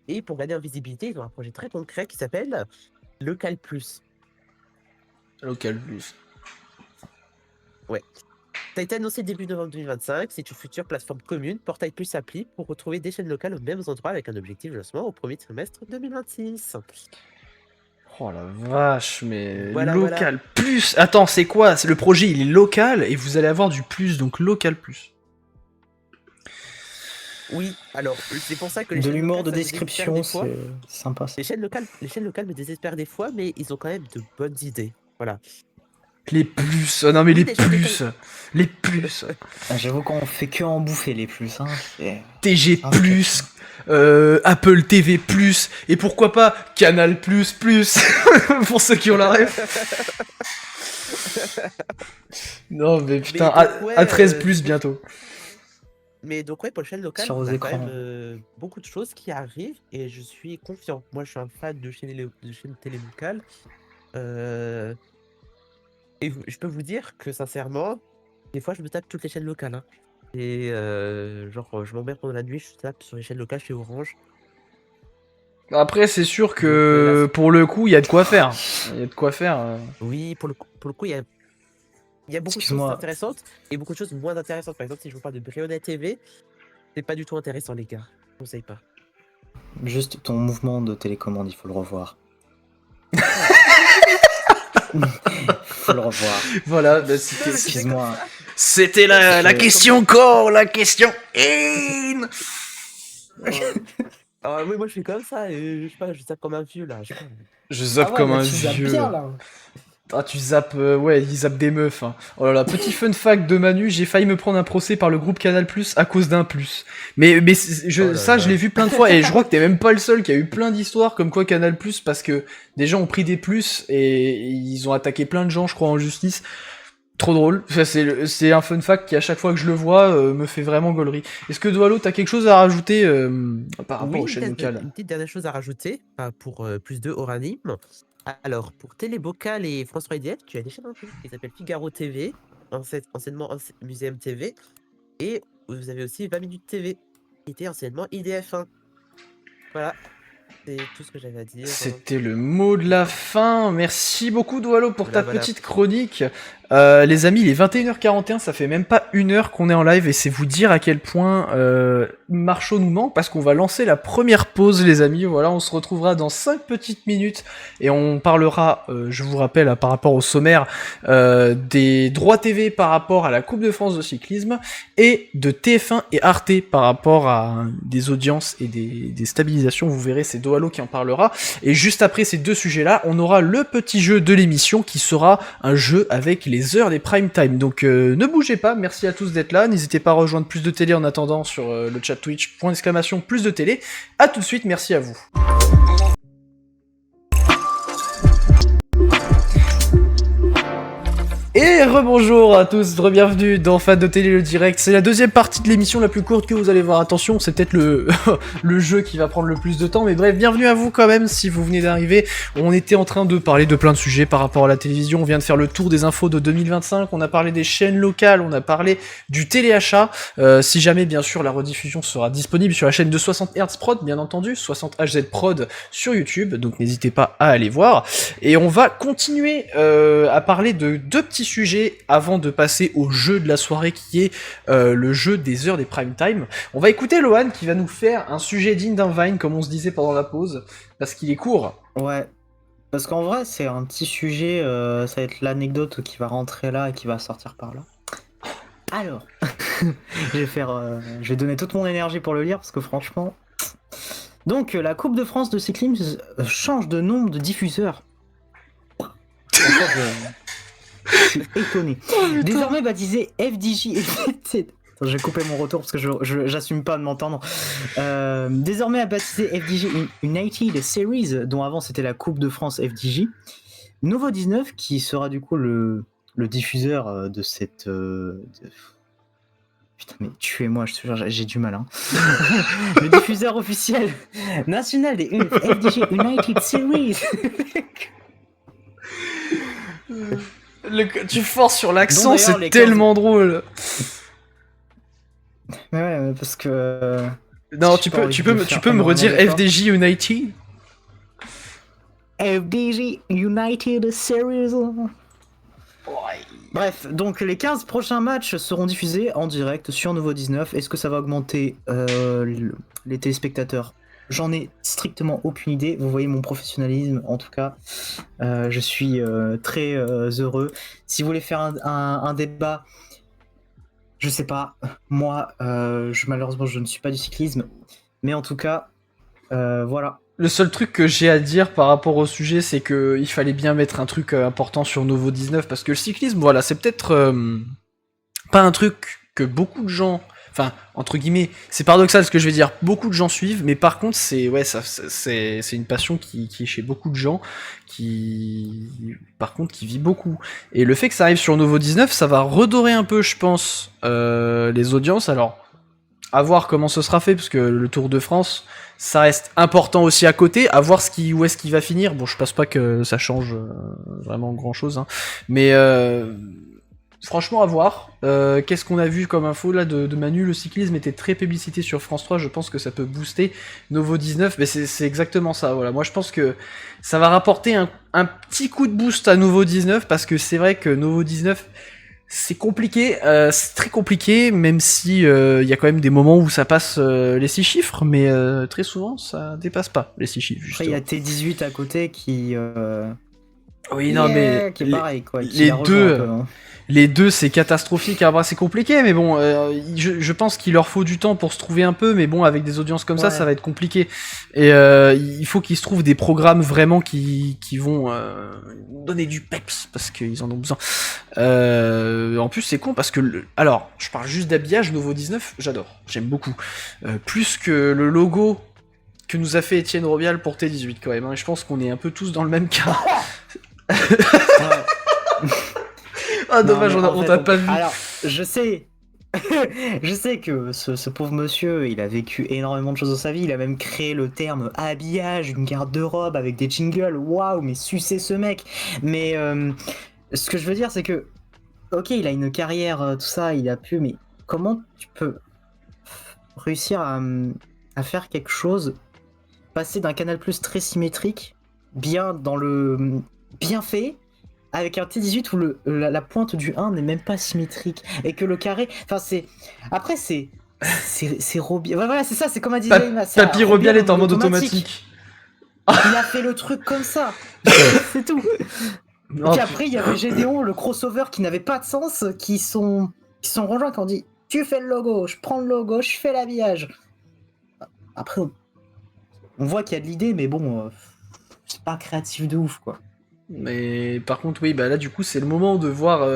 Et pour gagner en visibilité, ils ont un projet très concret qui s'appelle Local Plus. Local Plus. Ça a été annoncé début novembre 2025. C'est une future plateforme commune, portail plus appli, pour retrouver des chaînes locales aux mêmes endroits avec un objectif de lancement au premier trimestre 2026. Oh la vache, mais Voilà, Local Plus. Attends, c'est quoi? C'est le projet, il est local et vous allez avoir du plus, donc Local Plus. Oui, alors c'est pour ça que les De chaînes l'humour locales, de ça me désespère description, des fois. c'est sympa ça. Les chaînes locales me désespèrent des fois, mais ils ont quand même de bonnes idées. Voilà. Les plus. Oh non mais Oui, les les chaînes plus. Les plus. Ah, j'avoue qu'on fait que en bouffer les plus. Hein. TG Ah, plus. Apple TV plus. Et pourquoi pas Canal plus plus. Pour ceux qui ont la ref. Non mais putain, Mais donc, ouais, A13 plus bientôt. Mais donc ouais, pour les chaînes locales, Sur on vos a quand écrans. même beaucoup de choses qui arrivent et je suis confiant. Moi, je suis un fan de chaînes télé locales. Euh, Et je peux vous dire que sincèrement, des fois, je me tape toutes les chaînes locales. Hein. Et genre, je m'emmerde pendant la nuit, je tape sur les chaînes locales chez Orange. Après, c'est sûr Donc, que pour le coup, il y a de quoi faire. Il y a de quoi faire. Oui, pour le coup, il y a beaucoup de choses Excuse-moi. intéressantes et beaucoup de choses moins intéressantes. Par exemple, si je vous parle de Briona TV, c'est pas du tout intéressant, les gars. conseille pas. Juste ton mouvement de télécommande, il faut le revoir. Faut le revoir. Voilà, bah, Excuse-moi. c'était la question core, la question in. Alors, oui, moi je fais comme ça, et je sais pas, je tape comme un vieux là. Je sais pas. Je zappe comme un vieux. là. Ah, tu zappes, ouais, il zappe des meufs. Hein. Oh là là, petit fun fact de Manu, j'ai failli me prendre un procès par le groupe Canal Plus à cause d'un plus. Mais Oh là ça, là. je l'ai vu plein de fois, et je crois que t'es même pas le seul qui a eu plein d'histoires comme quoi Canal Plus, parce que des gens ont pris des plus, et ils ont attaqué plein de gens, je crois, en justice. Trop drôle. Enfin, c'est un fun fact qui, à chaque fois que je le vois, me fait vraiment gaulerie. Est-ce que Doalo, t'as quelque chose à rajouter par rapport aux chaînes locales? Une petite dernière chose à rajouter pour plus de hors anime. Alors, pour Télé Bocal et France 3 IDF, tu as des chaînes en plus qui s'appellent Figaro TV, anciennement Muséum TV, et vous avez aussi 20 minutes TV, qui était anciennement IDF1. Voilà, c'est tout ce que j'avais à dire. C'était le mot de la fin. Merci beaucoup, Doalo, pour ta Voilà. petite chronique. Les amis, il est 21h41, ça fait même pas une heure qu'on est en live, et c'est vous dire à quel point Marchaud nous manque, parce qu'on va lancer la première pause, les amis. Voilà, on se retrouvera dans 5 petites minutes, et on parlera, je vous rappelle, par rapport au sommaire, des droits TV par rapport à la Coupe de France de cyclisme, et de TF1 et Arte par rapport à des audiences et des stabilisations. Vous verrez, c'est Doalo qui en parlera. Et juste après ces deux sujets-là, on aura le petit jeu de l'émission qui sera un jeu avec les heures des prime time. Donc ne bougez pas, merci à tous d'être là. N'hésitez pas à rejoindre Plus de Télé en attendant sur le chat Twitch, !! Plus de Télé. À tout de suite, merci à vous. Et rebonjour à tous, bienvenue dans Fan de Télé le direct. C'est la deuxième partie de l'émission, la plus courte que vous allez voir. Attention, c'est peut-être le jeu qui va prendre le plus de temps, mais bref, bienvenue à vous quand même si vous venez d'arriver. On était en train de parler de plein de sujets par rapport à la télévision. On vient de faire le tour des infos de 2025. On a parlé des chaînes locales, on a parlé du téléachat. Si jamais, bien sûr, la rediffusion sera disponible sur la chaîne de 60 Hz Prod, bien entendu, 60 HZ Prod sur YouTube. Donc n'hésitez pas à aller voir. Et on va continuer à parler de deux petits sujets avant de passer au jeu de la soirée qui est le jeu des heures des prime time. On va écouter Lohan qui va nous faire un sujet digne d'un Vine, comme on se disait pendant la pause, parce qu'il est court. Ouais, parce qu'en vrai, c'est un petit sujet, ça va être l'anecdote qui va rentrer là et qui va sortir par là. Alors, je vais donner toute mon énergie pour le lire, parce que franchement... Donc, la Coupe de France de cyclisme change de nombre de diffuseurs. Je suis étonné. Désormais baptisé FDJ. Attends, je vais couper mon retour parce que j'assume pas de m'entendre. Désormais baptisé FDJ United Series, dont avant c'était la Coupe de France FDJ. Nouveau 19 qui sera du coup le diffuseur de cette. Putain, mais tuez-moi, je te jure, j'ai du mal. Hein. Le diffuseur officiel national des FDJ United Series. Tu forces sur l'accent, d'ailleurs, c'est tellement drôle. Mais ouais, parce que... Non, tu peux me redire FDJ United? FDJ United Series. Bref, donc les 15 prochains matchs seront diffusés en direct sur Nouveau 19. Est-ce que ça va augmenter les téléspectateurs? J'en ai strictement aucune idée. Vous voyez mon professionnalisme, en tout cas. Je suis très heureux. Si vous voulez faire un débat, je sais pas. Moi, malheureusement, je ne suis pas du cyclisme. Mais en tout cas, voilà. Le seul truc que j'ai à dire par rapport au sujet, c'est que il fallait bien mettre un truc important sur Nouveau 19, parce que le cyclisme, voilà, c'est peut-être pas un truc que beaucoup de gens... Enfin, entre guillemets, c'est paradoxal ce que je vais dire, beaucoup de gens suivent, mais par contre, c'est une passion qui est chez beaucoup de gens, qui vit beaucoup. Et le fait que ça arrive sur Nouveau 19, ça va redorer un peu, je pense, les audiences. Alors, à voir comment ce sera fait, parce que le Tour de France, ça reste important aussi à côté, à voir où est-ce qu'il va finir. Bon, je pense pas que ça change vraiment grand-chose, hein. Mais... franchement, à voir. Qu'est-ce qu'on a vu comme info là de Manu? Le cyclisme était très publicité sur France 3. Je pense que ça peut booster Nouveau 19. Mais c'est exactement ça. Voilà. Moi, je pense que ça va rapporter un petit coup de boost à Nouveau 19, parce que c'est vrai que Nouveau 19, C'est compliqué, c'est très compliqué, même si il y a quand même des moments où ça passe les 6 chiffres, mais très souvent ça dépasse pas les 6 chiffres. Après, il y a Justement. T18 à côté qui Oui, non, mais qui est pareil, quoi, qui les la rejoint un deux, peu, hein. les deux, c'est catastrophique. Alors, bah, c'est compliqué, mais bon, je pense qu'il leur faut du temps pour se trouver un peu, mais bon, avec des audiences comme ça Ouais. va être compliqué. Et il faut qu'ils se trouvent des programmes vraiment qui vont donner du peps, parce qu'ils en ont besoin. En plus, c'est con, parce que... Alors, je parle juste d'habillage, Nouveau 19, j'adore, j'aime beaucoup. Plus que le logo que nous a fait Étienne Robial pour T18, quand même. Hein. Je pense qu'on est un peu tous dans le même cas. Ouais. Ah, Non, dommage, mais en on fait, t'a pas vu. Alors, je sais. Je sais que ce pauvre monsieur, il a vécu énormément de choses dans sa vie. Il a même créé le terme habillage, une garde-robe avec des jingles. Waouh, mais sucez ce mec. Mais ce que je veux dire, c'est que, ok, il a une carrière, tout ça, il a pu, mais comment tu peux réussir à faire quelque chose, passer d'un Canal Plus très symétrique, bien dans le bien fait, avec un T18 où la pointe du 1 n'est même pas symétrique et que le carré, enfin c'est, après c'est Robial, voilà, c'est ça, c'est comme un DJ Papy Robial est en mode automatique. Il a fait le truc comme ça, c'est tout. Et Oh, puis après il y avait Gédéon, le crossover qui n'avait pas de sens, qui sont rejoints, qui ont dit tu fais le logo, je prends le logo, je fais l'habillage. Après on voit qu'il y a de l'idée, mais bon, c'est pas créatif de ouf, quoi. mais par contre, oui, bah là, du coup, c'est le moment de voir.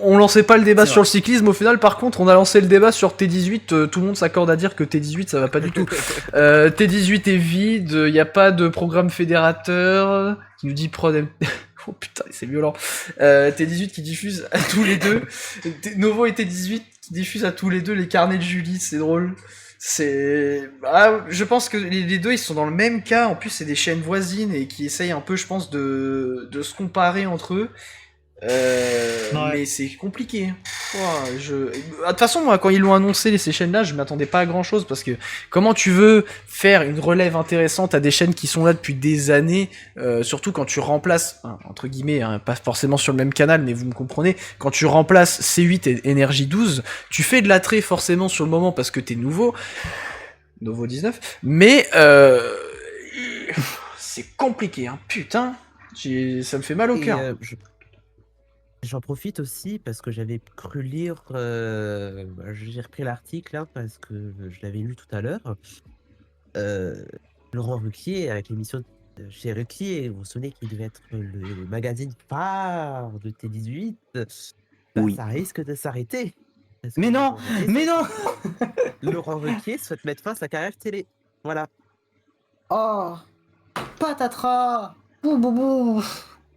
On lançait pas le débat C'est sur vrai. le cyclisme, au final, par contre, on a lancé le débat sur T18. Tout le monde s'accorde à dire que T18, ça va pas du tout. T18 est vide, il y a pas de programme fédérateur. Qui nous dit Prod M- Oh putain, c'est violent. T18 qui diffuse à tous les deux. Novo et T18 qui diffusent à tous les deux les carnets de Julie, c'est drôle. C'est, je pense que les deux ils sont dans le même cas. En plus, c'est des chaînes voisines et qui essayent un peu, je pense, de se comparer entre eux. Ouais. Mais c'est compliqué. De toute façon, moi, quand ils l'ont annoncé ces chaînes-là, je m'attendais pas à grand-chose parce que comment tu veux faire une relève intéressante à des chaînes qui sont là depuis des années, surtout quand tu remplaces, entre guillemets, pas forcément sur le même canal, mais vous me comprenez, quand tu remplaces C8 et Énergie 12, tu fais de l'attrait forcément sur le moment parce que t'es nouveau 19, mais c'est compliqué, hein, putain, ça me fait mal au Et cœur. j'en profite aussi parce que j'avais cru lire, j'ai repris l'article là parce que je l'avais lu tout à l'heure. Laurent Ruquier avec l'émission chez Ruquier, vous vous souvenez qu'il devait être le magazine phare de T18, bah, Oui. ça risque de s'arrêter. Parce Mais que non, mais non. Laurent Ruquier souhaite mettre fin à sa carrière télé. Voilà. Oh, patatras. Bou bou bou.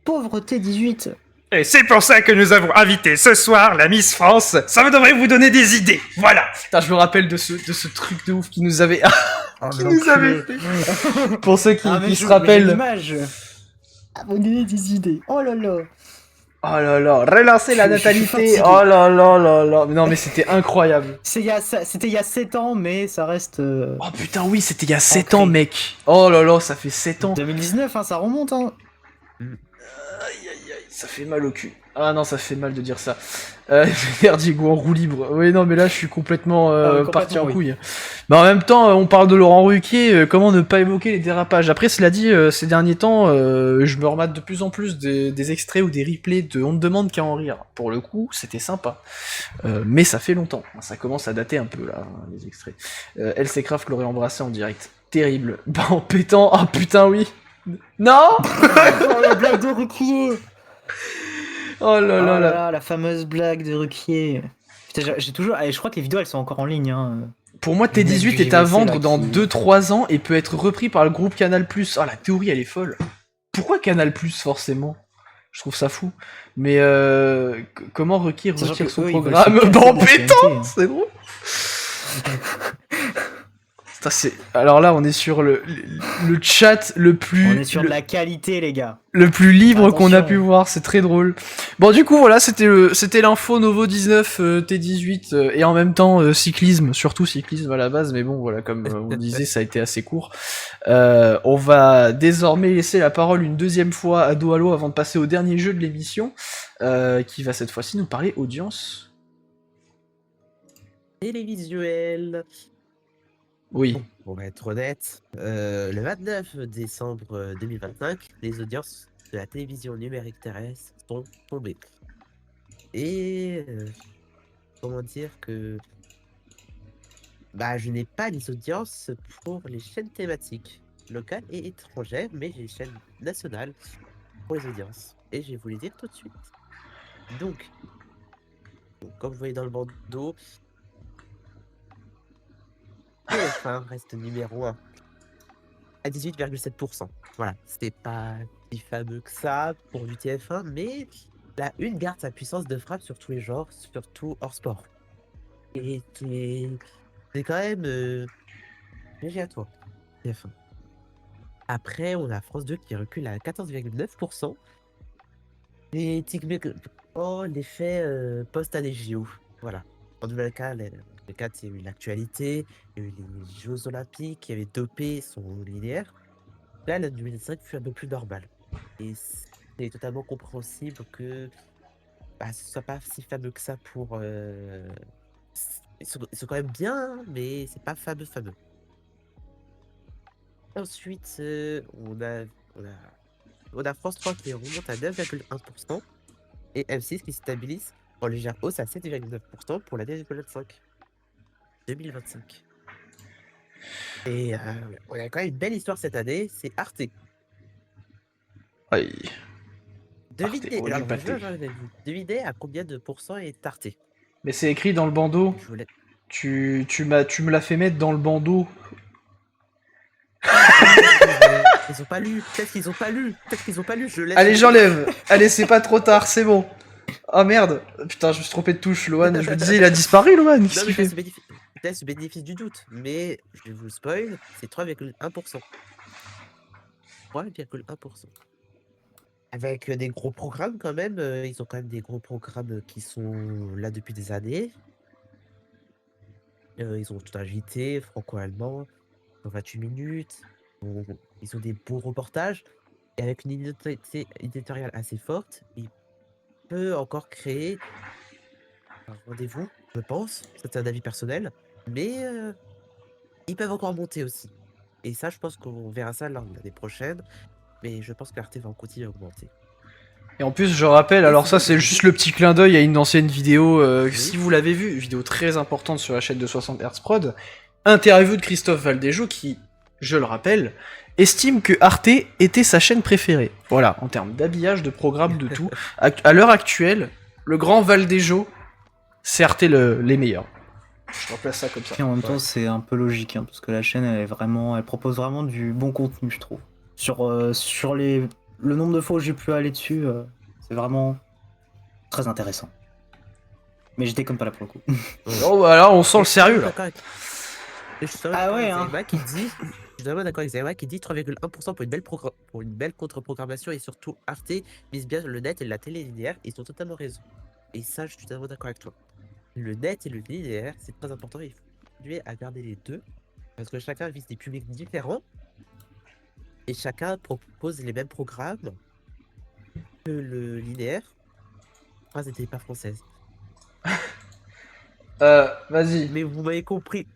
Pauvre T18. Et c'est pour ça que nous avons invité ce soir la Miss France. Ça devrait vous donner des idées. Voilà. Putain, je me rappelle de ce truc de ouf qui nous avait, Oh, qui mais nous avait l'enculé. fait. Pour ceux qui Mais se rappellent. l'image. Ah, vous donnez des idées. Oh là là. Oh là là, relancer la Je suis natalité. fatigué. Oh là là là là. Non mais c'était incroyable. C'était il y a 7 ans, mais ça reste Oh putain oui, c'était il y a 7 Ancré. ans mec. Oh là là, ça fait 7 ans. 2019, hein, ça remonte. Hein. Aïe aïe aïe, ça fait mal au cul. Ah non, ça fait mal de dire ça. Diego en roue libre. Oui, non, mais là, je suis complètement, complètement, parti en oui. couille. Mais en même temps, on parle de Laurent Ruquier, comment ne pas évoquer les dérapages. Après, cela dit, ces derniers temps, je me remate de plus en plus des extraits ou des replays de On ne demande qu'à en rire. Pour le coup, c'était sympa. Mais ça fait longtemps. Ça commence à dater un peu, là, les extraits. LC Craft l'aurait embrassé en direct. Terrible. Bah, en pétant. Ah putain, oui. Non. Oh, la blague de Ruquier. Oh là là là. La fameuse blague de Ruquier. Putain, j'ai toujours. Je crois que les vidéos elles sont encore en ligne. Hein. Pour moi, Le mec T18 du est à JVC, vendre là, dans qui- 2-3 ans et peut être repris par le groupe Canal+. Ah, la théorie, elle est folle. Pourquoi Canal+, forcément? Je trouve ça fou. Mais comment Ruquier Sachant retire que son eux, ils veulent programme se casser en de la pétant? TNT. C'est drôle. Putain, alors là, on est sur le chat le plus... On est sur de la qualité, les gars. Le plus libre qu'on a Attention. pu voir, c'est très drôle. Bon, du coup, voilà, c'était l'info Novo 19 T18 et en même temps cyclisme, surtout cyclisme à la base, mais bon, voilà, comme on disait, ça a été assez court. On va désormais laisser la parole une deuxième fois à Dohalo avant de passer au dernier jeu de l'émission, qui va cette fois-ci nous parler audience. Télévisuel. Oui. On va être honnête, le 29 décembre 2025, les audiences de la télévision numérique terrestre sont tombées. Et comment dire que je n'ai pas les audiences pour les chaînes thématiques locales et étrangères, mais j'ai les chaînes nationales pour les audiences. Et je vais vous les dire tout de suite. Donc comme vous voyez dans le bandeau, TF1 reste numéro 1 à 18,7%. Voilà, c'était pas si fameux que ça pour du TF1, mais la une garde sa puissance de frappe sur tous les genres, surtout hors sport. Et c'est quand même léger à toi, TF1. Après, on a France 2 qui recule à 14,9%. Et typiquement, l'effet post-année JO. Voilà. En 2004, il y a eu l'actualité, il y a eu les Jeux Olympiques qui avaient dopé son linéaire. Là, le 2005 fut un peu plus normal. Et c'est totalement compréhensible que ce soit pas si fameux que ça pour. Ils sont quand même bien, mais c'est pas fameux. Ensuite, on a France 3 qui remonte à 9,1% et M6 qui stabilise en légère hausse à 7,9% pour l'année 2025. Et on a quand même une belle histoire cette année, c'est Arte. Aïe. Devinez, Arte, alors, pâté. devinez à combien de pourcents est Arte. Mais c'est écrit dans le bandeau. Je voulais... Tu me l'as fait mettre dans le bandeau. Ils ont pas lu, peut-être qu'ils ont pas lu, je laisse. Allez, j'enlève. Allez, c'est pas trop tard, c'est bon. Oh merde. Putain, je me suis trompé de touche, Lohan. Je me disais, il a disparu, Lohan. Non, Qu'est-ce mais qu'il fait laisse le bénéfice du doute, mais je vais vous le spoil, c'est 3,1%. 3,1%. Avec des gros programmes quand même, ils ont quand même des gros programmes qui sont là depuis des années. Ils ont tout un JT, franco-allemand, 28 minutes. Ils ont des beaux reportages. Et avec une identité éditoriale assez forte, il peut encore créer un rendez-vous, je pense. C'est un avis personnel. Mais ils peuvent encore monter aussi. Et ça, je pense qu'on verra ça l'année prochaine. Mais je pense que l'Arte va continuer à augmenter. Et en plus, je rappelle, alors ça, c'est juste le petit clin d'œil à une ancienne vidéo, si vous l'avez vue, vidéo très importante sur la chaîne de 60 Hz Prod, interview de Christophe Valdejo qui, je le rappelle, estime que Arte était sa chaîne préférée. Voilà, en termes d'habillage, de programme, de tout. À l'heure actuelle, le grand Valdejo, c'est Arte les meilleurs. Je replace ça comme ça. Et en même temps, c'est un peu logique, parce que la chaîne, elle propose vraiment du bon contenu, je trouve. Sur le nombre de fois où j'ai pu aller dessus, c'est vraiment très intéressant. Mais j'étais comme pas là pour le coup. Oh, bah là, on sent le sérieux, là. Je suis d'accord avec Zayma qui dit 3,1% pour une belle contre-programmation et surtout Arte mise bien le net et la télé linéaire. Ils ont totalement raison. Et ça, je suis totalement d'accord avec toi. Le net et le linéaire, c'est très important. Il faut continuer à garder les deux parce que chacun vise des publics différents et chacun propose les mêmes programmes que le linéaire. Phrase n'était pas française. Vas-y. Mais vous m'avez compris.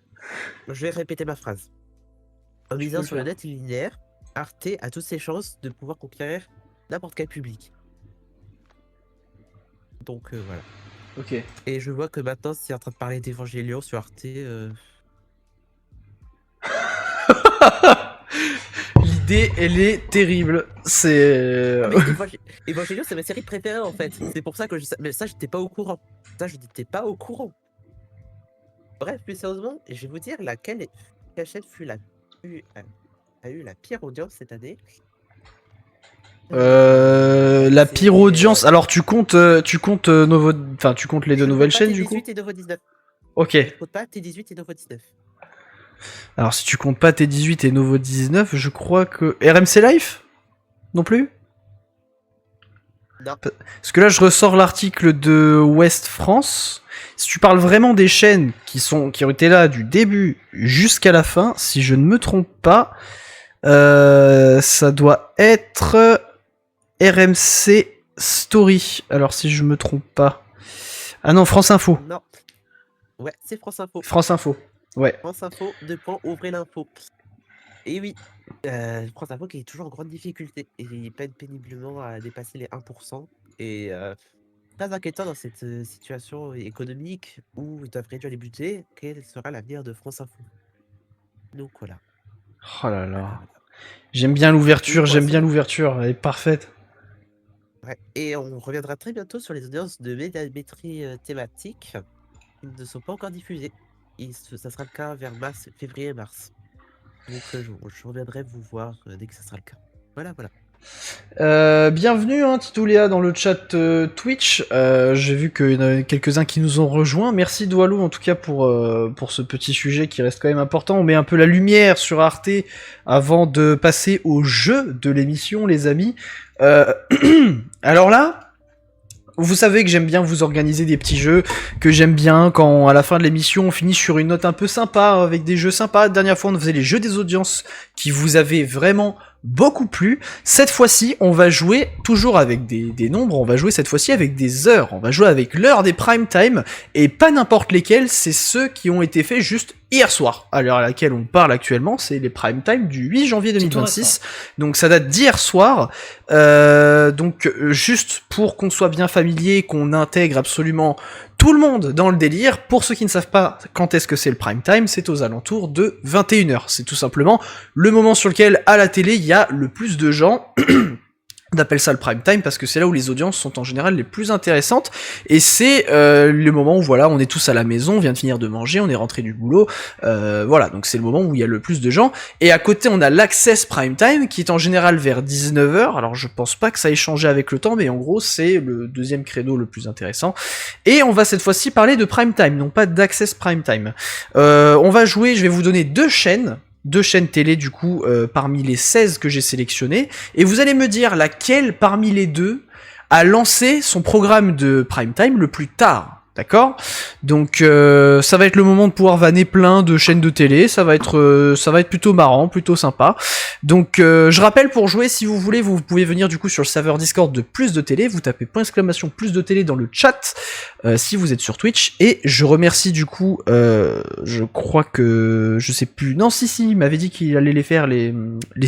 Je vais répéter ma phrase. En misant sur le net et linéaire, Arte a toutes ses chances de pouvoir conquérir n'importe quel public. Donc voilà. Ok. Et je vois que maintenant c'est en train de parler d'Evangelion sur Arte. L'idée, elle est terrible. C'est. Evangelion, c'est ma série préférée en fait. C'est pour ça que mais ça, j'étais pas au courant. Bref, plus sérieusement, je vais vous dire laquelle chaîne a eu la pire audience cette année. La pire audience. Alors tu comptes Novo, enfin tu comptes les deux nouvelles chaînes du coup. T18 et Novo 19. Ok. Je compte pas T18 et Novo 19. Alors si tu comptes pas T18 et Novo 19, je crois que... RMC Life non plus? Non. Parce que là, je ressors l'article de Ouest France. Si tu parles vraiment des chaînes qui ont été là du début jusqu'à la fin, si je ne me trompe pas, ça doit être RMC Story. Alors si je me trompe pas. Ah non, France Info. Non. Ouais, c'est France Info. France Info. Ouais. France Info, ouvrez l'info. Et oui, France Info qui est toujours en grande difficulté et il peine péniblement à dépasser les 1%. Et très inquiétant dans cette situation économique où ils doivent réduire les budgets. Quel sera l'avenir de France Info? Donc voilà. Oh là là. J'aime bien l'ouverture, elle est parfaite. Ouais. Et on reviendra très bientôt sur les audiences de médiamétrie thématique qui ne sont pas encore diffusées. Ça sera le cas vers février-mars. Donc je reviendrai vous voir dès que ça sera le cas. Voilà. Bienvenue Titouléa dans le chat Twitch. J'ai vu qu'il y en a quelques-uns qui nous ont rejoints. Merci Doualou en tout cas pour ce petit sujet qui reste quand même important. On met un peu la lumière sur Arte avant de passer au jeu de l'émission, les amis. Alors là, vous savez que j'aime bien vous organiser des petits jeux, que j'aime bien quand à la fin de l'émission on finit sur une note un peu sympa, avec des jeux sympas. La dernière fois on faisait les jeux des audiences qui vous avaient vraiment beaucoup plu. Cette fois-ci on va jouer toujours avec des nombres, on va jouer cette fois-ci avec des heures, on va jouer avec l'heure des prime time, et pas n'importe lesquels, c'est ceux qui ont été faits juste hier soir. À l'heure à laquelle on parle actuellement, c'est les prime time du 8 janvier 2026, donc ça date d'hier soir. Donc juste pour qu'on soit bien familier, qu'on intègre absolument tout le monde dans le délire, pour ceux qui ne savent pas quand est-ce que c'est le prime time, c'est aux alentours de 21h. C'est tout simplement le moment sur lequel, à la télé, il y a le plus de gens. On appelle ça le prime time parce que c'est là où les audiences sont en général les plus intéressantes, et c'est le moment où voilà, on est tous à la maison, on vient de finir de manger, on est rentré du boulot, voilà, donc c'est le moment où il y a le plus de gens. Et à côté on a l'Access prime time qui est en général vers 19h, alors je pense pas que ça ait changé avec le temps, mais en gros c'est le deuxième créneau le plus intéressant. Et on va cette fois-ci parler de prime time, non pas d'Access prime time. On va jouer, je vais vous donner deux chaînes télé du coup parmi les 16 que j'ai sélectionnés, et vous allez me dire laquelle parmi les deux a lancé son programme de prime time le plus tard. D'accord? Donc ça va être le moment de pouvoir vanner plein de chaînes de télé, ça va être plutôt marrant, plutôt sympa. Donc je rappelle, pour jouer, si vous voulez, vous pouvez venir du coup sur le serveur Discord de Plus de Télé, vous tapez !! Plus de Télé dans le chat si vous êtes sur Twitch, et je remercie du coup, je crois que, je sais plus, non si, il m'avait dit qu'il allait les faire les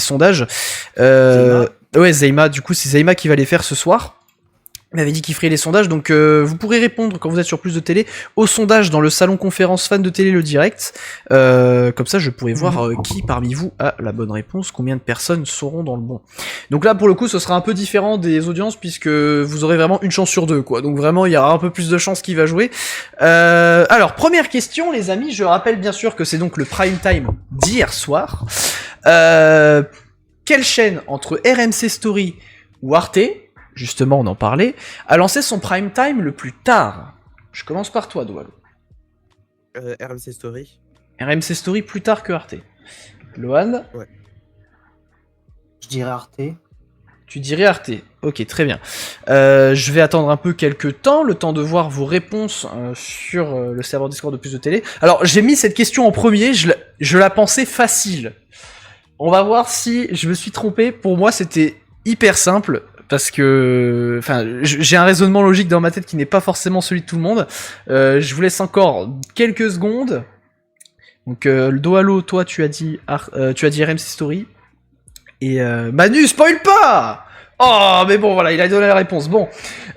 sondages. Ouais, Zeyma, du coup c'est Zeyma qui va les faire ce soir. Il m'avait dit qu'il ferait les sondages, donc vous pourrez répondre quand vous êtes sur Plus de Télé au sondage dans le salon conférence fan de télé, le direct. Comme ça je pourrai voir qui parmi vous a la bonne réponse, combien de personnes seront dans le bon. Donc là pour le coup ce sera un peu différent des audiences puisque vous aurez vraiment une chance sur deux, quoi. Donc vraiment il y aura un peu plus de chances qui va jouer. Alors première question les amis, je rappelle bien sûr que c'est donc le prime time d'hier soir. Quelle chaîne entre RMC Story ou Arte, justement on en parlait, a lancé son prime time le plus tard? Je commence par toi, Doualou. RMC Story. RMC Story plus tard que Arte. Lohan? Ouais. Je dirais Arte. Tu dirais Arte. Ok, très bien. Je vais attendre un peu quelques temps, le temps de voir vos réponses sur le serveur Discord de Plus de Télé. Alors, j'ai mis cette question en premier, je la pensais facile. On va voir si je me suis trompé. Pour moi, c'était hyper simple. Parce que, enfin, j'ai un raisonnement logique dans ma tête qui n'est pas forcément celui de tout le monde. Je vous laisse encore quelques secondes. Donc, le Dohalo, toi, tu as dit RMC Story. Et Manu, spoil pas! Oh, mais bon, voilà, il a donné la réponse. Bon,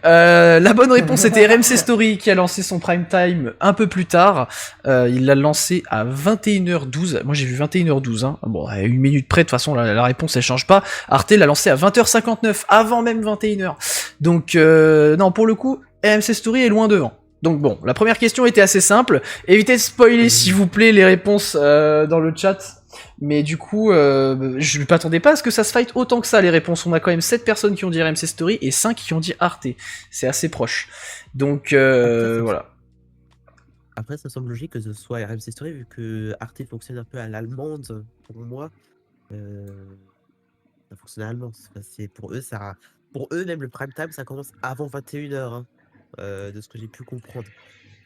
la bonne réponse était RMC Story qui a lancé son prime time un peu plus tard. Il l'a lancé à 21h12. Moi, j'ai vu 21h12. Hein. Bon, à une minute près, de toute façon, la réponse, elle change pas. Arte l'a lancé à 20h59, avant même 21h. Donc, non, pour le coup, RMC Story est loin devant. Donc bon, la première question était assez simple. Évitez de spoiler, s'il vous plaît, les réponses dans le chat. Mais du coup, je ne m'attendais pas à ce que ça se fight autant que ça, les réponses. On a quand même 7 personnes qui ont dit RMC Story et 5 qui ont dit Arte. C'est assez proche. Donc, voilà. Après, ça semble logique que ce soit RMC Story, vu que Arte fonctionne un peu à l'allemande, pour moi. Euh, Ça fonctionne à l'allemand. Pour eux, même le prime time, ça commence avant 21h, hein, de ce que j'ai pu comprendre.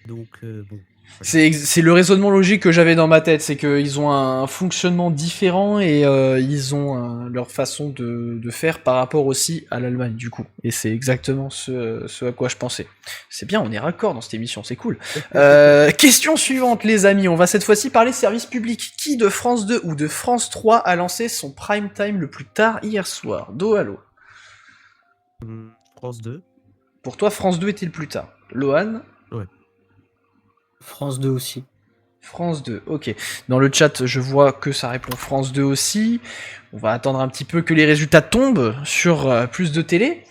Donc, bon. Voilà. C'est le raisonnement logique que j'avais dans ma tête, c'est qu'ils ont un fonctionnement différent et ils ont leur façon de faire par rapport aussi à l'Allemagne du coup. Et c'est exactement ce à quoi je pensais. C'est bien, on est raccord dans cette émission, c'est cool. Question suivante les amis, on va cette fois-ci parler service public. Qui de France 2 ou de France 3 a lancé son prime time le plus tard hier soir? Do allo. France 2. Pour toi, France 2 était le plus tard. Lohan? France 2 aussi. France 2, ok. Dans le chat, je vois que ça répond France 2 aussi. On va attendre un petit peu que les résultats tombent sur plus de télé.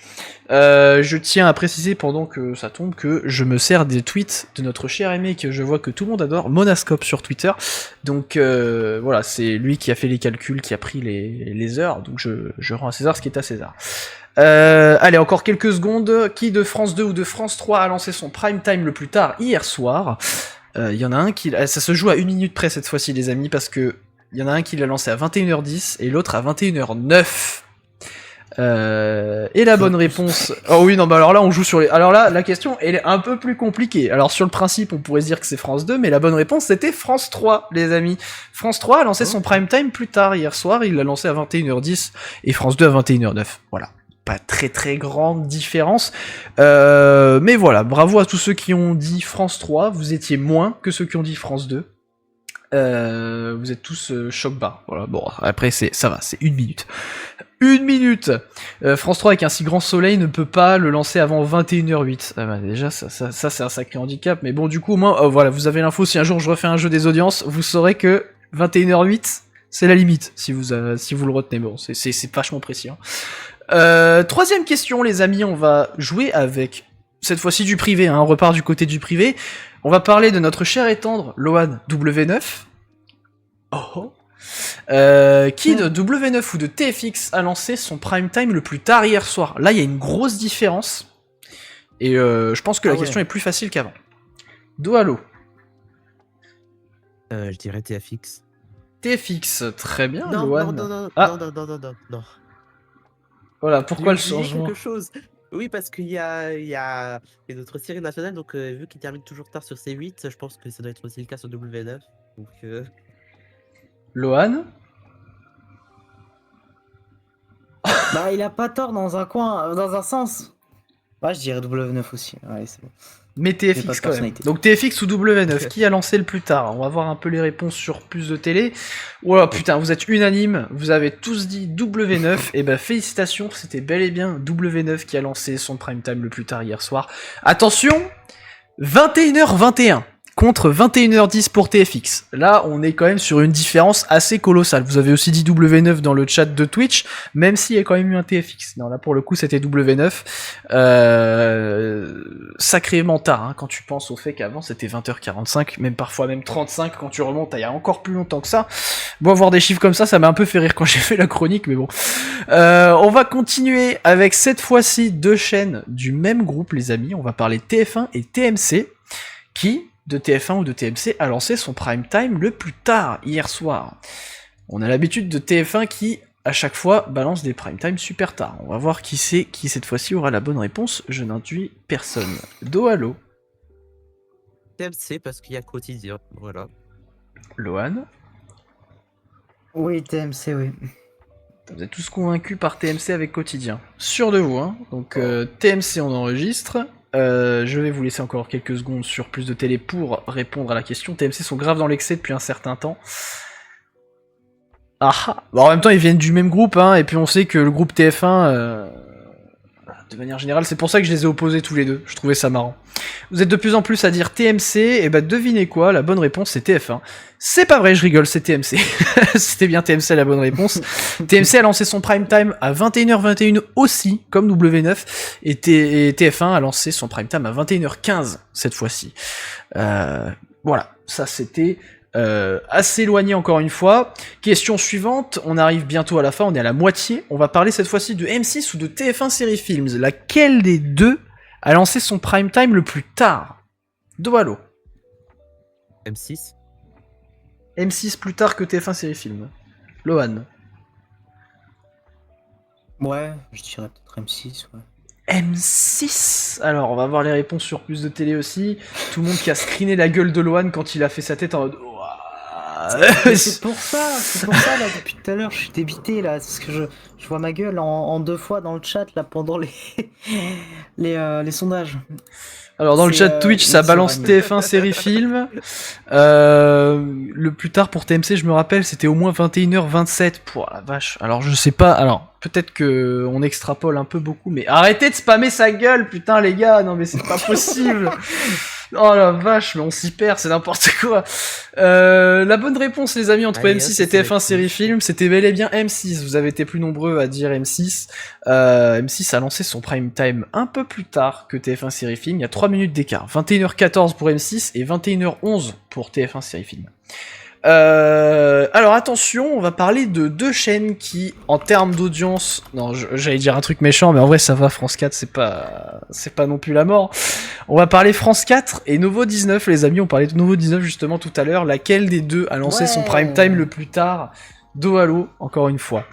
Je tiens à préciser pendant que ça tombe que je me sers des tweets de notre cher aimé que je vois que tout le monde adore, Monascope sur Twitter. Donc voilà, c'est lui qui a fait les calculs, qui a pris les heures. Donc je rends à César ce qui est à César. Allez, encore quelques secondes. Qui de France 2 ou de France 3 a lancé son prime time le plus tard hier soir? Il y en a un qui... Ça se joue à 1 minute près cette fois-ci les amis, parce que il y en a un qui l'a lancé à 21h10 et l'autre à 21h09. Et la bonne réponse... Oh oui, non, bah alors là, on joue sur les... Alors là, la question, elle est un peu plus compliquée. Alors sur le principe, on pourrait se dire que c'est France 2, mais la bonne réponse, c'était France 3, les amis. France 3 a lancé son prime time plus tard hier soir, il l'a lancé à 21h10, et France 2 à 21h09. Voilà. Pas très très grande différence. Mais voilà, bravo à tous ceux qui ont dit France 3, vous étiez moins que ceux qui ont dit France 2. Vous êtes tous choc-bas. Voilà, bon, après ça va, c'est 1 minute. 1 minute. France 3 avec un si grand soleil ne peut pas le lancer avant 21h08. Ah bah déjà, ça c'est un sacré handicap. Mais bon, du coup, au moins, voilà, vous avez l'info. Si un jour je refais un jeu des audiences, vous saurez que 21h08, c'est la limite, si vous le retenez. Bon, c'est vachement précis. Hein. Troisième question, les amis, on va jouer avec, cette fois-ci du privé, hein, on repart du côté du privé. On va parler de notre cher et tendre Lohan W9. Oh. Qui de W9 ou de TFX a lancé son prime time le plus tard hier soir? Là, il y a une grosse différence. Et je pense que la question est plus facile qu'avant. Do allo. Je dirais TFX. TFX, très bien, Non, Lohan. non. Voilà, pourquoi le J'ai oublié changement? quelque chose. Oui, parce qu'il y a notre série nationale, donc vu qu'il termine toujours tard sur C8, je pense que ça doit être aussi le cas sur W9. Donc, Lohan? Bah, il a pas tort dans un coin, dans un sens. Ouais, je dirais W9 aussi. Ouais, c'est bon. Mais J'ai pas TFX de quand même. personnalité. Donc TFX ou W9, qui a lancé le plus tard? On va voir un peu les réponses sur plus de télé. Voilà, putain, vous êtes unanimes, vous avez tous dit W9, et ben félicitations, c'était bel et bien W9 qui a lancé son prime time le plus tard hier soir. Attention, 21h21 contre 21h10 pour TFX. Là, on est quand même sur une différence assez colossale. Vous avez aussi dit W9 dans le chat de Twitch, même s'il y a quand même eu un TFX. Non, là, pour le coup, c'était W9. Sacrément tard, hein, quand tu penses au fait qu'avant, c'était 20h45, même parfois même 35, quand tu remontes à il y a encore plus longtemps que ça. Bon, avoir des chiffres comme ça m'a un peu fait rire quand j'ai fait la chronique, mais bon. On va continuer avec cette fois-ci 2 chaînes du même groupe, les amis. On va parler TF1 et TMC, qui... de TF1 ou de TMC a lancé son prime time le plus tard, hier soir. On a l'habitude de TF1 qui, à chaque fois, balance des prime time super tard. On va voir qui c'est qui cette fois-ci aura la bonne réponse, je n'intuis personne. Do allo. TMC parce qu'il y a quotidien, voilà. Lohan. Oui, TMC, oui. Vous êtes tous convaincus par TMC avec quotidien. Sûr de vous, hein. Donc TMC on enregistre. Je vais vous laisser encore quelques secondes sur plus de télé pour répondre à la question. TMC sont grave dans l'excès depuis un certain temps. Ah, bon, en même temps ils viennent du même groupe, hein, et puis on sait que le groupe TF1, de manière générale, c'est pour ça que je les ai opposés tous les deux. Je trouvais ça marrant. Vous êtes de plus en plus à dire TMC, et bah devinez quoi, la bonne réponse c'est TF1. C'est pas vrai, je rigole, c'est TMC. C'était bien TMC la bonne réponse. TMC a lancé son prime time à 21h21 aussi, comme W9, et TF1 a lancé son prime time à 21h15 cette fois-ci. Voilà, ça c'était assez éloigné encore une fois. Question suivante, on arrive bientôt à la fin, on est à la moitié. On va parler cette fois-ci de M6 ou de TF1 Série Films. Laquelle des deux a lancé son prime time le plus tard? Do allo. M6. M6 plus tard que TF1 série film. Lohan. Ouais, je dirais peut-être M6, ouais. M6. Alors, on va voir les réponses sur Plus de télé aussi. Tout le monde qui a screené la gueule de Lohan quand il a fait sa tête en mode... Mais c'est pour ça, là, depuis tout à l'heure, je suis débité, là, parce que je vois ma gueule en 2 fois dans le chat, là, pendant les sondages. Alors dans le C'est, chat Twitch, ça Mixer balance Anime. TF1 série film. Le plus tard pour TMC, je me rappelle, c'était au moins 21h27. Pouah, la vache. Alors je sais pas. Alors peut-être que on extrapole un peu beaucoup, mais arrêtez de spammer sa gueule, putain les gars. Non mais c'est pas possible. Oh la vache, mais on s'y perd, c'est n'importe quoi. La bonne réponse, les amis, entre Allez, M6 hop, et c'est TF1 la série quiche. film, c'était bel et bien M6. Vous avez été plus nombreux à dire M6. M6 a lancé son prime time un peu plus tard que TF1 série film. Il y a 3 minutes d'écart. 21h14 pour M6 et 21h11 pour TF1 série film. Alors attention, on va parler de 2 chaînes qui, en termes d'audience, non, j'allais dire un truc méchant, mais en vrai ça va, France 4, c'est pas non plus la mort. On va parler France 4 et Novo 19, les amis, on parlait de Novo 19 justement tout à l'heure. Laquelle des deux a lancé son Ouais. prime time le plus tard? Do Halo, encore une fois.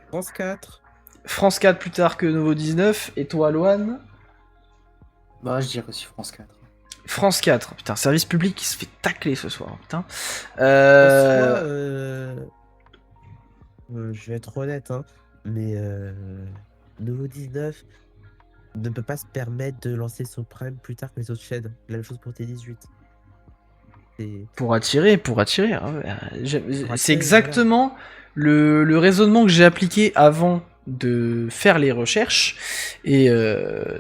France 4. France 4 plus tard que Novo 19, et toi, Lohan? Bah, je dirais aussi France 4. France 4, putain, service public qui se fait tacler ce soir, putain. En soi, je vais être honnête, hein, mais Nouveau 19 ne peut pas se permettre de lancer son prime plus tard que les autres chaînes. La même chose pour T18. Pour attirer, hein, attirer, c'est exactement le raisonnement que j'ai appliqué avant de faire les recherches. Et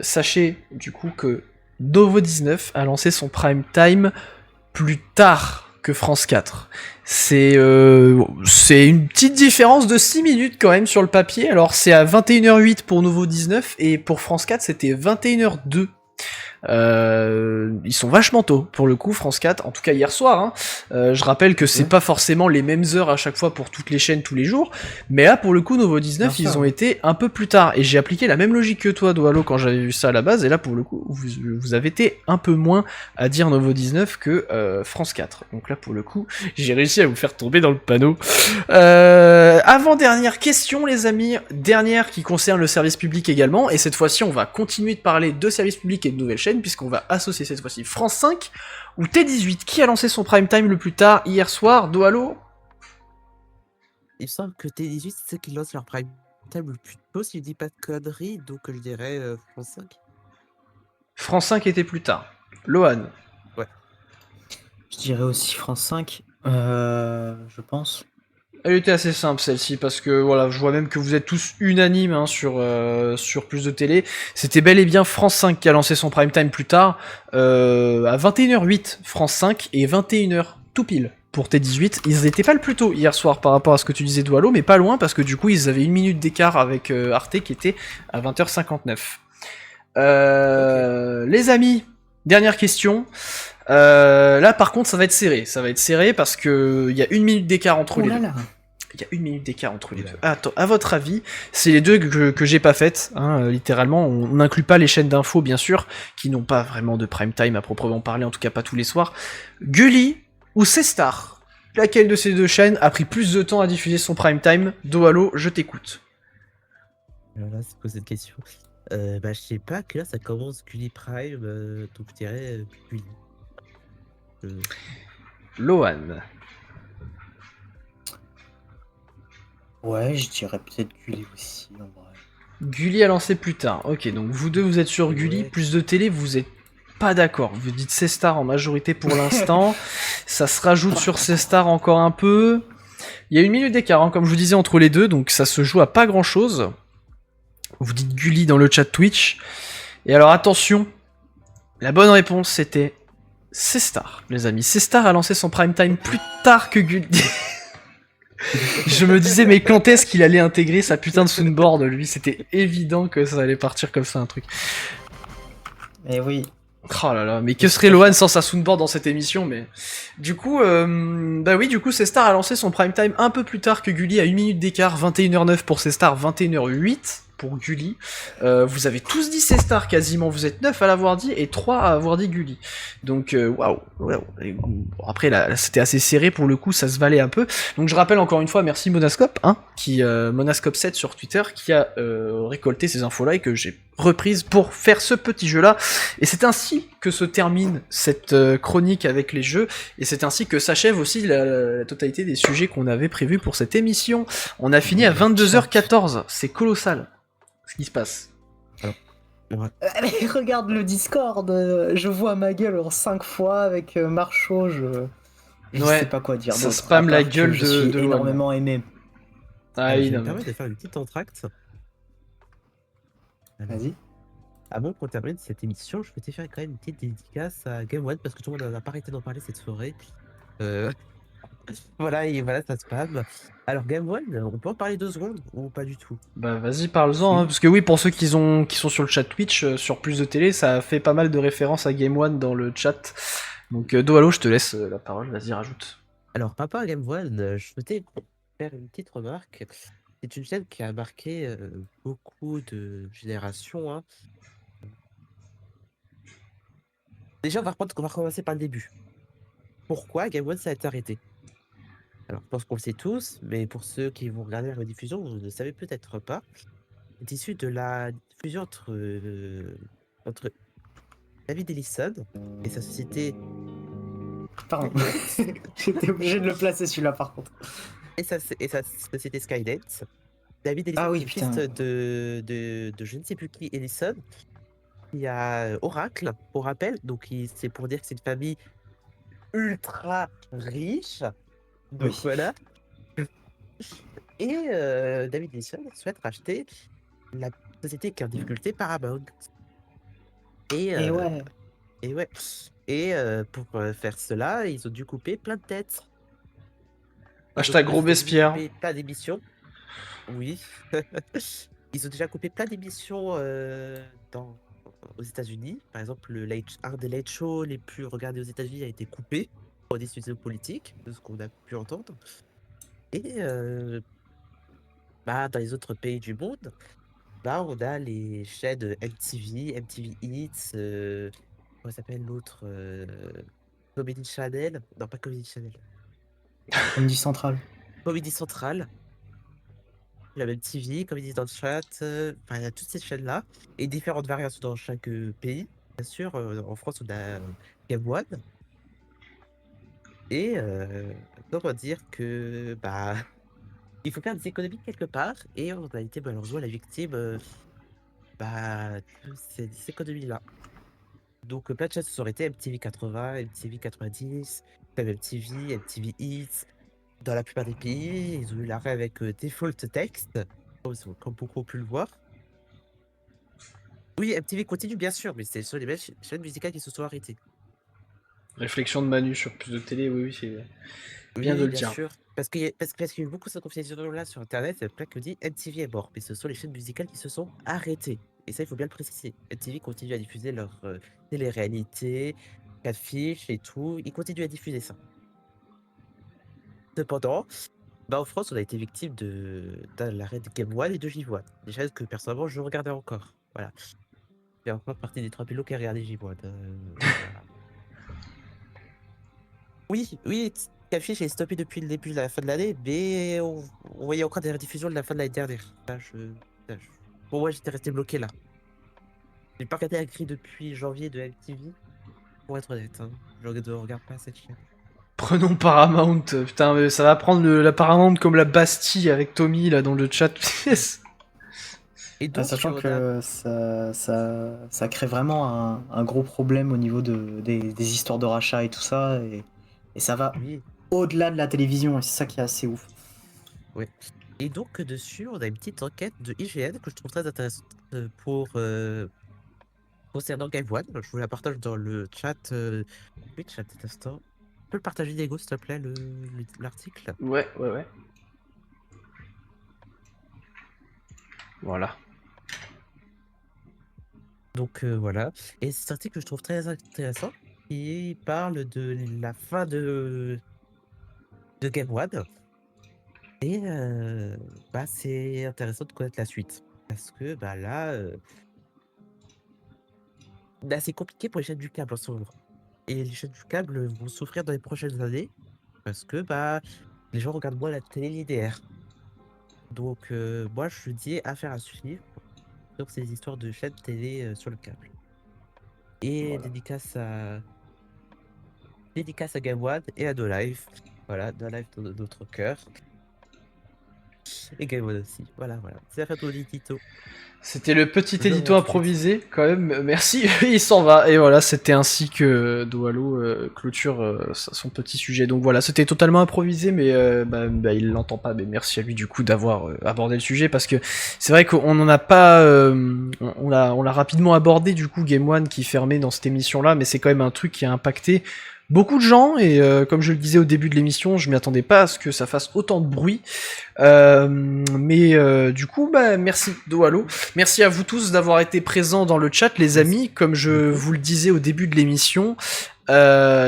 sachez du coup que Novo 19 a lancé son prime time plus tard que France 4. C'est une petite différence de 6 minutes quand même sur le papier. Alors c'est à 21h08 pour Novo 19 et pour France 4 c'était 21h02. Ils sont vachement tôt pour le coup, France 4, en tout cas hier soir, hein. Je rappelle que c'est pas forcément les mêmes heures à chaque fois pour toutes les chaînes tous les jours, mais là pour le coup Novo 19 Bien ils sûr. ont été un peu plus tard, et j'ai appliqué la même logique que toi Doalo quand j'avais vu ça à la base, et là pour le coup vous avez été un peu moins à dire Novo 19 que France 4, donc là pour le coup j'ai réussi à vous faire tomber dans le panneau. Avant-dernière question les amis, dernière qui concerne le service public également, et cette fois-ci on va continuer de parler de service public et de nouvelles chaînes, puisqu'on va associer cette fois-ci France 5 ou T18. Qui a lancé son prime time le plus tard hier soir? Doalo? Il me semble que T18, c'est ceux qui lancent leur prime time le plus tôt, si je dis pas de conneries, donc je dirais France 5. France 5 était plus tard. Lohan? Je dirais aussi France 5, je pense. Elle était assez simple celle-ci, parce que voilà, je vois même que vous êtes tous unanimes hein, sur Plus de télé. C'était bel et bien France 5 qui a lancé son prime time plus tard, à 21h08 France 5 et 21h tout pile pour T18. Ils étaient pas le plus tôt hier soir par rapport à ce que tu disais Doalo, mais pas loin, parce que du coup ils avaient 1 minute d'écart avec Arte qui était à 20h59. Les amis, dernière question. Là par contre ça va être serré parce que il y a 1 minute d'écart entre les deux. Il y a 1 minute d'écart entre les deux. Attends, à votre avis, c'est les deux que j'ai pas faites, hein, littéralement, on n'inclut pas les chaînes d'infos bien sûr, qui n'ont pas vraiment de prime time à proprement parler, en tout cas pas tous les soirs. Gulli ou C-Star? Laquelle de ces deux chaînes a pris plus de temps à diffuser son prime time? Doalo, je t'écoute. Voilà, c'est quoi cette question? Je sais pas, que là ça commence Gulli Prime, donc je dirais Gulli. Lohan? Ouais, je dirais peut-être Gulli aussi, en vrai. Gulli a lancé plus tard. Ok, donc vous deux vous êtes sur Gulli, Ouais. Plus de télé, vous êtes pas d'accord. Vous dites C-Star en majorité pour l'instant. Ça se rajoute sur C-Star encore un peu. Il y a 1 minute d'écart, hein, comme je vous disais, entre les deux, donc ça se joue à pas grand chose. Vous dites Gulli dans le chat Twitch. Et alors attention, la bonne réponse c'était C-Star, les amis. C-Star a lancé son prime time plus tard que Gulli. Je me disais, mais quand est-ce qu'il allait intégrer sa putain de soundboard, lui? C'était évident que ça allait partir comme ça, un truc. Et oui. Oh là là, mais que serait Lohan sans sa soundboard dans cette émission? Mais du coup, C-Star a lancé son prime time un peu plus tard que Gulli, à 1 minute d'écart, 21h09 pour C-Star, 21h08 pour Gulli. Vous avez tous dit C-Star quasiment, vous êtes 9 à l'avoir dit et 3 à avoir dit Gulli. Donc waouh. Et bon, après là, c'était assez serré pour le coup, ça se valait un peu. Donc je rappelle encore une fois, merci Monascope, qui Monascope7 sur Twitter, qui a récolté ces infos-là et que j'ai reprise pour faire ce petit jeu-là. Et c'est ainsi que se termine cette chronique avec les jeux, et c'est ainsi que s'achève aussi la totalité des sujets qu'on avait prévus pour cette émission. On a fini à 22h14, c'est colossal ce qui se passe. Mais regarde le Discord, je vois ma gueule en 5 fois avec Marcho, je Ouais, sais pas quoi dire. ça d'autre, spam à la part que gueule je de suis Loan. énormément aimé. Ah je oui, vais non me mais... permettre de faire une petite entracte. Alors, Vas-y. avant qu'on termine cette émission, je souhaitais faire quand même une petite dédicace à Game One parce que tout le monde n'a pas arrêté d'en parler cette soirée. Euh, Voilà, et voilà, ça spam. Alors, Game One, on peut en parler 2 secondes ou pas du tout? Bah vas-y, parle-en, Si. parce que oui, pour ceux qui sont sur le chat Twitch, sur Plus de Télé, ça a fait pas mal de références à Game One dans le chat. Donc Doalo, je te laisse la parole, vas-y, rajoute. Alors, papa Game One, je souhaitais faire une petite remarque. C'est une chaîne qui a marqué beaucoup de générations, hein. Déjà, on va commencer par le début. Pourquoi Game One ça a été arrêté? Alors, je pense qu'on le sait tous, mais pour ceux qui vont regarder la rediffusion, vous ne savez peut-être pas. C'est issu de la diffusion entre David Ellison et sa société Pardon. J'étais obligé de le placer celui-là par contre. et sa société Skynet. David Ellison, Ah oui, qui est le putain. fils de je ne sais plus qui, Ellison. Il y a Oracle, pour rappel. Donc, c'est pour dire que c'est une famille ultra riche. Donc, Oui. voilà. Et David Ellison souhaite racheter la société qui est en difficulté, Paramount. Et, Et ouais. et ouais. Et pour faire cela, ils ont dû couper plein de têtes. Hashtag Donc, gros ils ont dû Bespierre. couper plein d'émissions. Oui. Ils ont déjà coupé plein d'émissions aux États-Unis. Par exemple, un des late shows les plus regardés aux États-Unis a été coupé pour des décisions politiques, de ce qu'on a pu entendre. Et dans les autres pays du monde, on a les chaînes MTV, MTV Hits, comment s'appelle l'autre Comedy Channel. Non, pas Comedy Channel. Comedy Central. Comedy Central. La même TV, Comedy dans le chat, il y a toutes ces chaînes-là, et différentes variations dans chaque pays. Bien sûr, en France, on a Game One, et comment dire que il faut faire des économies quelque part, et on a été malheureusement la victime de ces économies-là. Donc plein de chaînes se sont arrêtées, MTV 80, MTV 90, même MTV, MTV Hits. Dans la plupart des pays, ils ont eu l'arrêt avec Default Text, comme beaucoup ont pu le voir. Oui, MTV continue bien sûr, mais c'est sur les mêmes chaînes musicales qui se sont arrêtées. Réflexion de Manu sur Plus de Télé, oui, c'est bien de Oui, le bien dire. sûr. Parce qu'il y a eu beaucoup de cette conversation-là sur Internet, c'est plein que dit MTV est mort, mais ce sont les chaînes musicales qui se sont arrêtées. Et ça, il faut bien le préciser. MTV continue à diffuser leurs télé-réalités, catfish et tout. Ils continuent à diffuser ça. Cependant, en France, on a été victime de l'arrêt de Game One et de J1. Des chaînes que personnellement, je regardais encore. Voilà. J'ai encore partie des 3 pilotes qui a regardé J1. Voilà. Oui, Catfish est stoppé depuis le début de la fin de l'année, mais on voyait encore des rediffusions de la fin de l'année dernière. Pour moi, j'étais resté bloqué là. J'ai pas regardé la grille depuis janvier de MTV, pour être honnête. Hein. Je ne regarde pas cette chaîne. Prenons Paramount, putain, mais ça va prendre la Paramount comme la Bastille avec Tommy là dans le chat. Et donc, Sachant on a- que ça crée vraiment un gros problème au niveau des histoires de rachat et tout ça. Et ça va Oui, au-delà de la télévision. Et c'est ça qui est assez ouf. ouais. Et donc, dessus, on a une petite enquête de IGN que je trouve très intéressante concernant Game One. Je vous la partage dans le chat Twitch à cet instant. Tu peux le partager, Diego, s'il te plaît, l'article? Ouais. Voilà. Donc voilà. Et cet article que je trouve très intéressant, il parle de la fin de Game One. Et c'est intéressant de connaître la suite. Parce que là, c'est compliqué pour les chaînes du câble en ce moment. Et les chaînes du câble vont souffrir dans les prochaines années parce que les gens regardent moins la télé linéaire. Donc moi je dis affaire à suivre sur ces histoires de chaînes télé sur le câble. Et Voilà. dédicace à Game One et à No Life. Voilà, No Life dans notre cœur. Et Game One aussi. Voilà. C'est la fin de ton édito. C'était le petit Je le édito rends tout de suite. improvisé, quand même. Merci, il s'en va. Et voilà, c'était ainsi que Doalo clôture son petit sujet. Donc voilà, c'était totalement improvisé, mais il l'entend pas. Mais merci à lui du coup d'avoir abordé le sujet, parce que c'est vrai qu'on n'en a pas, on l'a rapidement abordé du coup, Game One qui fermait dans cette émission-là, mais c'est quand même un truc qui a impacté beaucoup de gens, et comme je le disais au début de l'émission, je m'y attendais pas à ce que ça fasse autant de bruit. Mais du coup, merci Doalo. Merci à vous tous d'avoir été présents dans le chat, les amis. Comme je vous le disais au début de l'émission,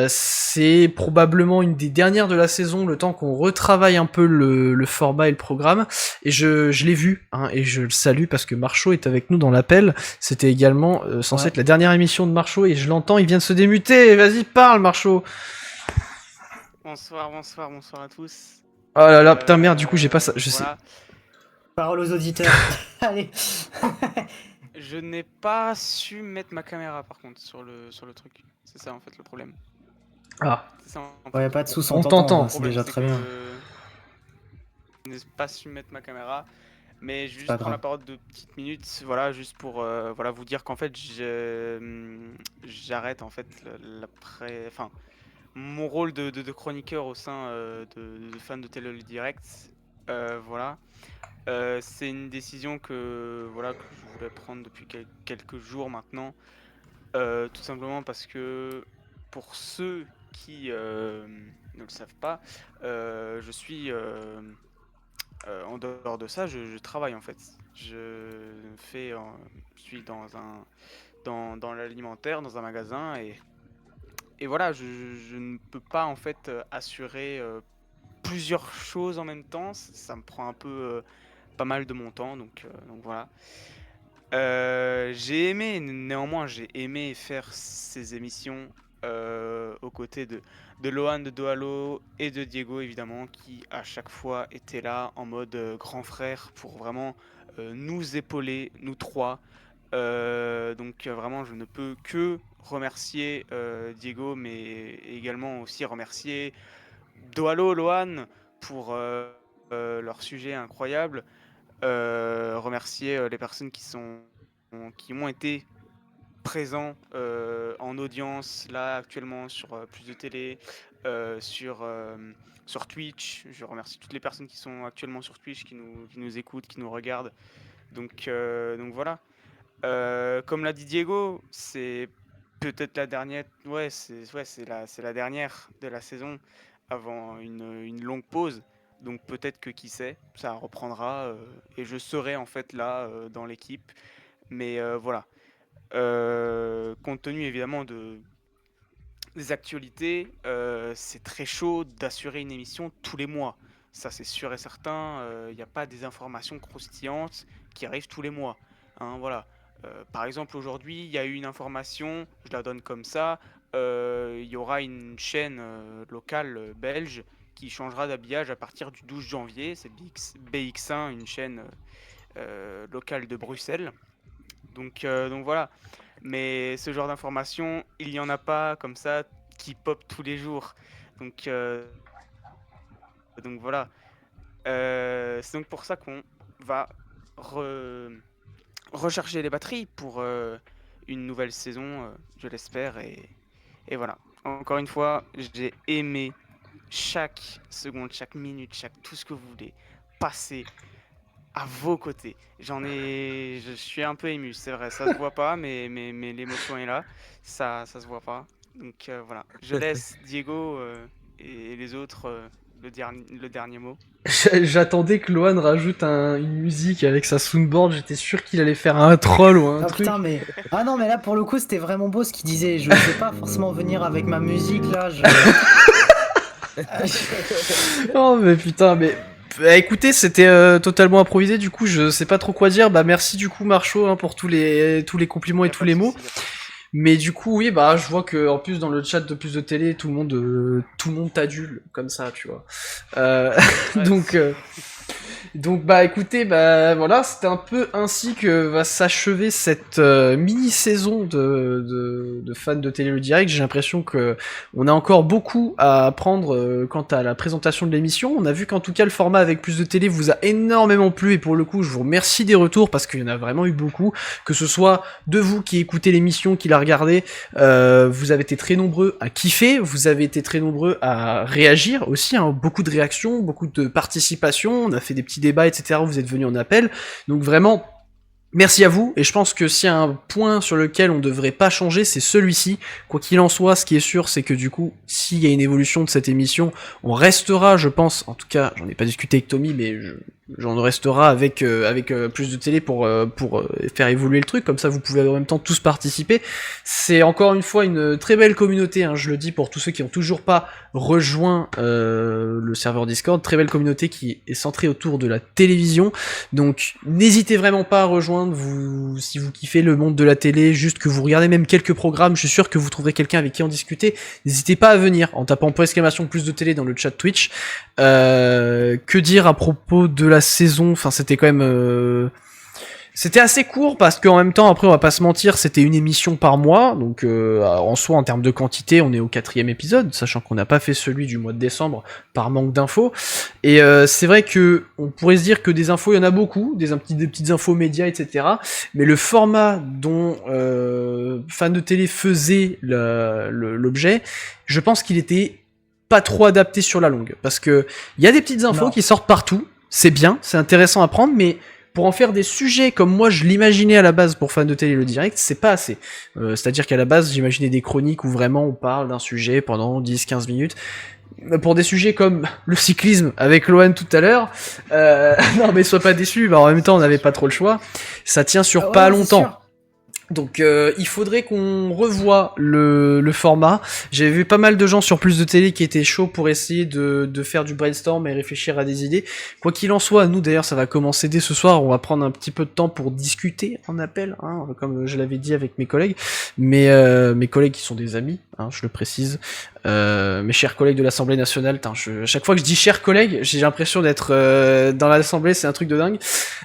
c'est probablement une des dernières de la saison, le temps qu'on retravaille un peu le format et le programme. Et je l'ai vu, hein, et je le salue parce que Marcho est avec nous dans l'appel. C'était également censé être la dernière émission de Marcho, et je l'entends, il vient de se démuter. Vas-y, parle Marcho. Bonsoir à tous. Oh là là, putain, merde, du coup j'ai pas ça, je sais. Voilà. Parole aux auditeurs. Allez. Je n'ai pas su mettre ma caméra par contre sur le truc. C'est ça en fait le problème. Ah. C'est ça, en fait. Ouais, pas de sous, On t'entend. hein, c'est déjà très bien. Je n'ai pas su mettre ma caméra. Mais juste pas prendre la grave. parole de petites minutes, voilà, juste pour vous dire qu'en fait j'arrête en fait mon rôle de chroniqueur au sein de fans de Télé Direct. Voilà. C'est une décision que je voulais prendre depuis quelques jours maintenant. Tout simplement parce que pour ceux qui ne le savent pas, je suis en dehors de ça, je travaille en fait. Je suis dans l'alimentaire, dans un magasin, et voilà, je ne peux pas en fait assurer plusieurs choses en même temps. Ça me prend un peu pas mal de mon temps, donc voilà. Néanmoins, j'ai aimé faire ces émissions aux côtés de Lohan, de Doalo et de Diego, évidemment, qui à chaque fois étaient là en mode grand frère pour vraiment nous épauler, nous trois. Donc vraiment, je ne peux que remercier Diego, mais également aussi remercier Doalo, Lohan pour leur sujet incroyable. Remercier les personnes qui ont été présents en audience là actuellement sur Plus de Télé, sur Twitch. Je remercie toutes les personnes qui sont actuellement sur Twitch, qui nous écoutent, qui nous regardent. Donc voilà. Comme l'a dit Diego, c'est peut-être la dernière. Ouais, c'est la dernière de la saison avant une longue pause. Donc peut-être que qui sait, ça reprendra et je serai en fait là dans l'équipe. Mais voilà. Compte tenu évidemment des actualités, c'est très chaud d'assurer une émission tous les mois. Ça c'est sûr et certain. Il n'y a pas des informations croustillantes qui arrivent tous les mois. Hein, voilà. Par exemple aujourd'hui, il y a eu une information, je la donne comme ça. Il y aura une chaîne locale belge qui changera d'habillage à partir du 12 janvier. C'est BX1, une chaîne locale de Bruxelles. Donc voilà. Mais ce genre d'informations, il n'y en a pas comme ça qui pop tous les jours. Donc voilà. C'est donc pour ça qu'on va recharger les batteries pour une nouvelle saison, je l'espère. Et voilà. Encore une fois, j'ai aimé chaque seconde, chaque minute, tout ce que vous voulez passer à vos côtés. Je suis un peu ému, c'est vrai, ça se voit pas, mais l'émotion est là, ça se voit pas. Donc voilà, je laisse Diego et les autres le dernier mot. J'attendais que Lohan rajoute une musique avec sa soundboard, j'étais sûr qu'il allait faire un troll ou un Ah truc. putain, mais. Ah non, mais là pour le coup, c'était vraiment beau ce qu'il disait. Je sais pas forcément venir avec ma musique là. Oh mais putain, mais Bah, écoutez, c'était totalement improvisé, du coup je sais pas trop quoi dire. Bah merci du coup Marchaud hein, pour tous les compliments Y et a tous pas les de mots. souci, y a pas de souci. Mais du coup oui bah je vois que en plus dans le chat de Plus de Télé tout le monde t'adule comme ça tu vois. Ouais, Donc donc bah écoutez, bah voilà, c'était un peu ainsi que va s'achever cette mini-saison de fans de Télé le Direct. J'ai l'impression que on a encore beaucoup à apprendre quant à la présentation de l'émission. On a vu qu'en tout cas le format avec Plus de Télé vous a énormément plu et pour le coup je vous remercie des retours parce qu'il y en a vraiment eu beaucoup. Que ce soit de vous qui écoutez l'émission, qui la regardez, vous avez été très nombreux à kiffer, vous avez été très nombreux à réagir aussi, hein, beaucoup de réactions, beaucoup de participation, on a fait des petits débats, etc. Vous êtes venus en appel, donc vraiment merci à vous, et je pense que s'il y a un point sur lequel on devrait pas changer, c'est celui-ci. Quoi qu'il en soit, ce qui est sûr, c'est que du coup, s'il y a une évolution de cette émission, on restera, je pense, en tout cas, j'en ai pas discuté avec Tommy, mais j'en restera avec Plus de Télé pour faire évoluer le truc, comme ça vous pouvez en même temps tous participer. C'est encore une fois une très belle communauté, hein, je le dis pour tous ceux qui ont toujours pas rejoint le serveur Discord, très belle communauté qui est centrée autour de la télévision, donc n'hésitez vraiment pas à rejoindre, vous, si vous kiffez le monde de la télé, juste que vous regardez même quelques programmes, je suis sûr que vous trouverez quelqu'un avec qui en discuter, n'hésitez pas à venir en tapant Plus de Télé dans le chat Twitch. Que dire à propos de la saison, enfin c'était quand même c'était assez court parce qu'en même temps après on va pas se mentir c'était une émission par mois donc en soi en termes de quantité on est au 4e épisode sachant qu'on n'a pas fait celui du mois de décembre par manque d'infos et c'est vrai que on pourrait se dire que des infos il y en a beaucoup des petites infos médias etc mais le format dont Fans de Télé faisait l'objet je pense qu'il était pas trop adapté sur la longue parce que il y a des petites infos qui sortent partout, c'est bien, c'est intéressant à prendre, mais pour en faire des sujets comme moi je l'imaginais à la base pour Fans de Télé le Direct, c'est pas assez. C'est-à-dire qu'à la base j'imaginais des chroniques où vraiment on parle d'un sujet pendant 10-15 minutes. Pour des sujets comme le cyclisme avec Lohan tout à l'heure, non mais sois pas déçu, bah en même temps on n'avait pas trop le choix, ça tient sur pas longtemps. Donc il faudrait qu'on revoie le format. J'avais vu pas mal de gens sur Plus de Télé qui étaient chauds pour essayer de faire du brainstorm et réfléchir à des idées. Quoi qu'il en soit, nous d'ailleurs ça va commencer dès ce soir, on va prendre un petit peu de temps pour discuter en appel, hein, comme je l'avais dit avec mes collègues. Mais mes collègues qui sont des amis, hein, je le précise. Mes chers collègues de l'Assemblée nationale, à chaque fois que je dis chers collègues, j'ai l'impression d'être dans l'Assemblée, c'est un truc de dingue.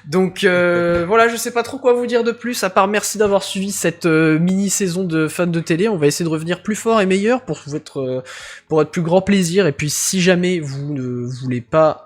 Donc voilà, je sais pas trop quoi vous dire de plus, à part merci d'avoir suivi cette mini-saison de Fans de Télé. On va essayer de revenir plus fort et meilleur pour votre plus grand plaisir. Et puis si jamais vous ne voulez pas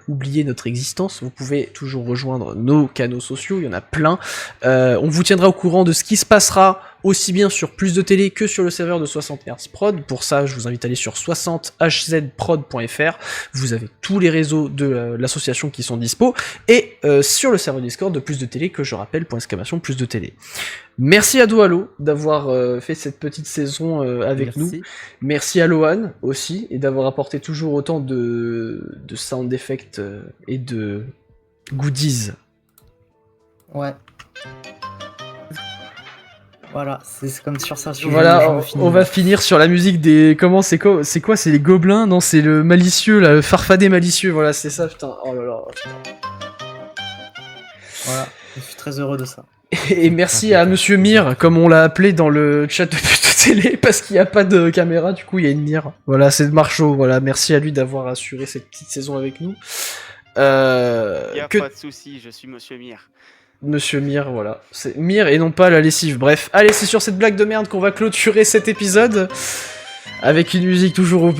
oublier notre existence, vous pouvez toujours rejoindre nos canaux sociaux, il y en a plein. On vous tiendra au courant de ce qui se passera aussi bien sur Plus de Télé que sur le serveur de 60 Hz Prod. Pour ça, je vous invite à aller sur 60hzprod.fr. Vous avez tous les réseaux de l'association qui sont dispo. Et sur le serveur Discord de Plus de Télé, que je rappelle, !Plus de Télé. Merci à Doalo d'avoir fait cette petite saison avec nous. Merci à Lohan aussi, et d'avoir apporté toujours autant de sound effects et de goodies. Ouais. Voilà, c'est comme sur ça. Voilà, on va finir sur la musique des... Comment c'est quoi? C'est les gobelins? Non, c'est le malicieux, là, le farfadet malicieux, voilà, c'est ça, putain. Oh là là. Voilà, je suis très heureux de ça. Et merci à Monsieur Mir, comme on l'a appelé dans le chat de Plus de Télé, parce qu'il n'y a pas de caméra, du coup il y a une Mir. Voilà, c'est Marchaud, voilà, merci à lui d'avoir assuré cette petite saison avec nous. Y a pas de souci, je suis Monsieur Mir. Monsieur Mir, voilà. C'est Mir et non pas la lessive. Bref, allez, c'est sur cette blague de merde qu'on va clôturer cet épisode. Avec une musique toujours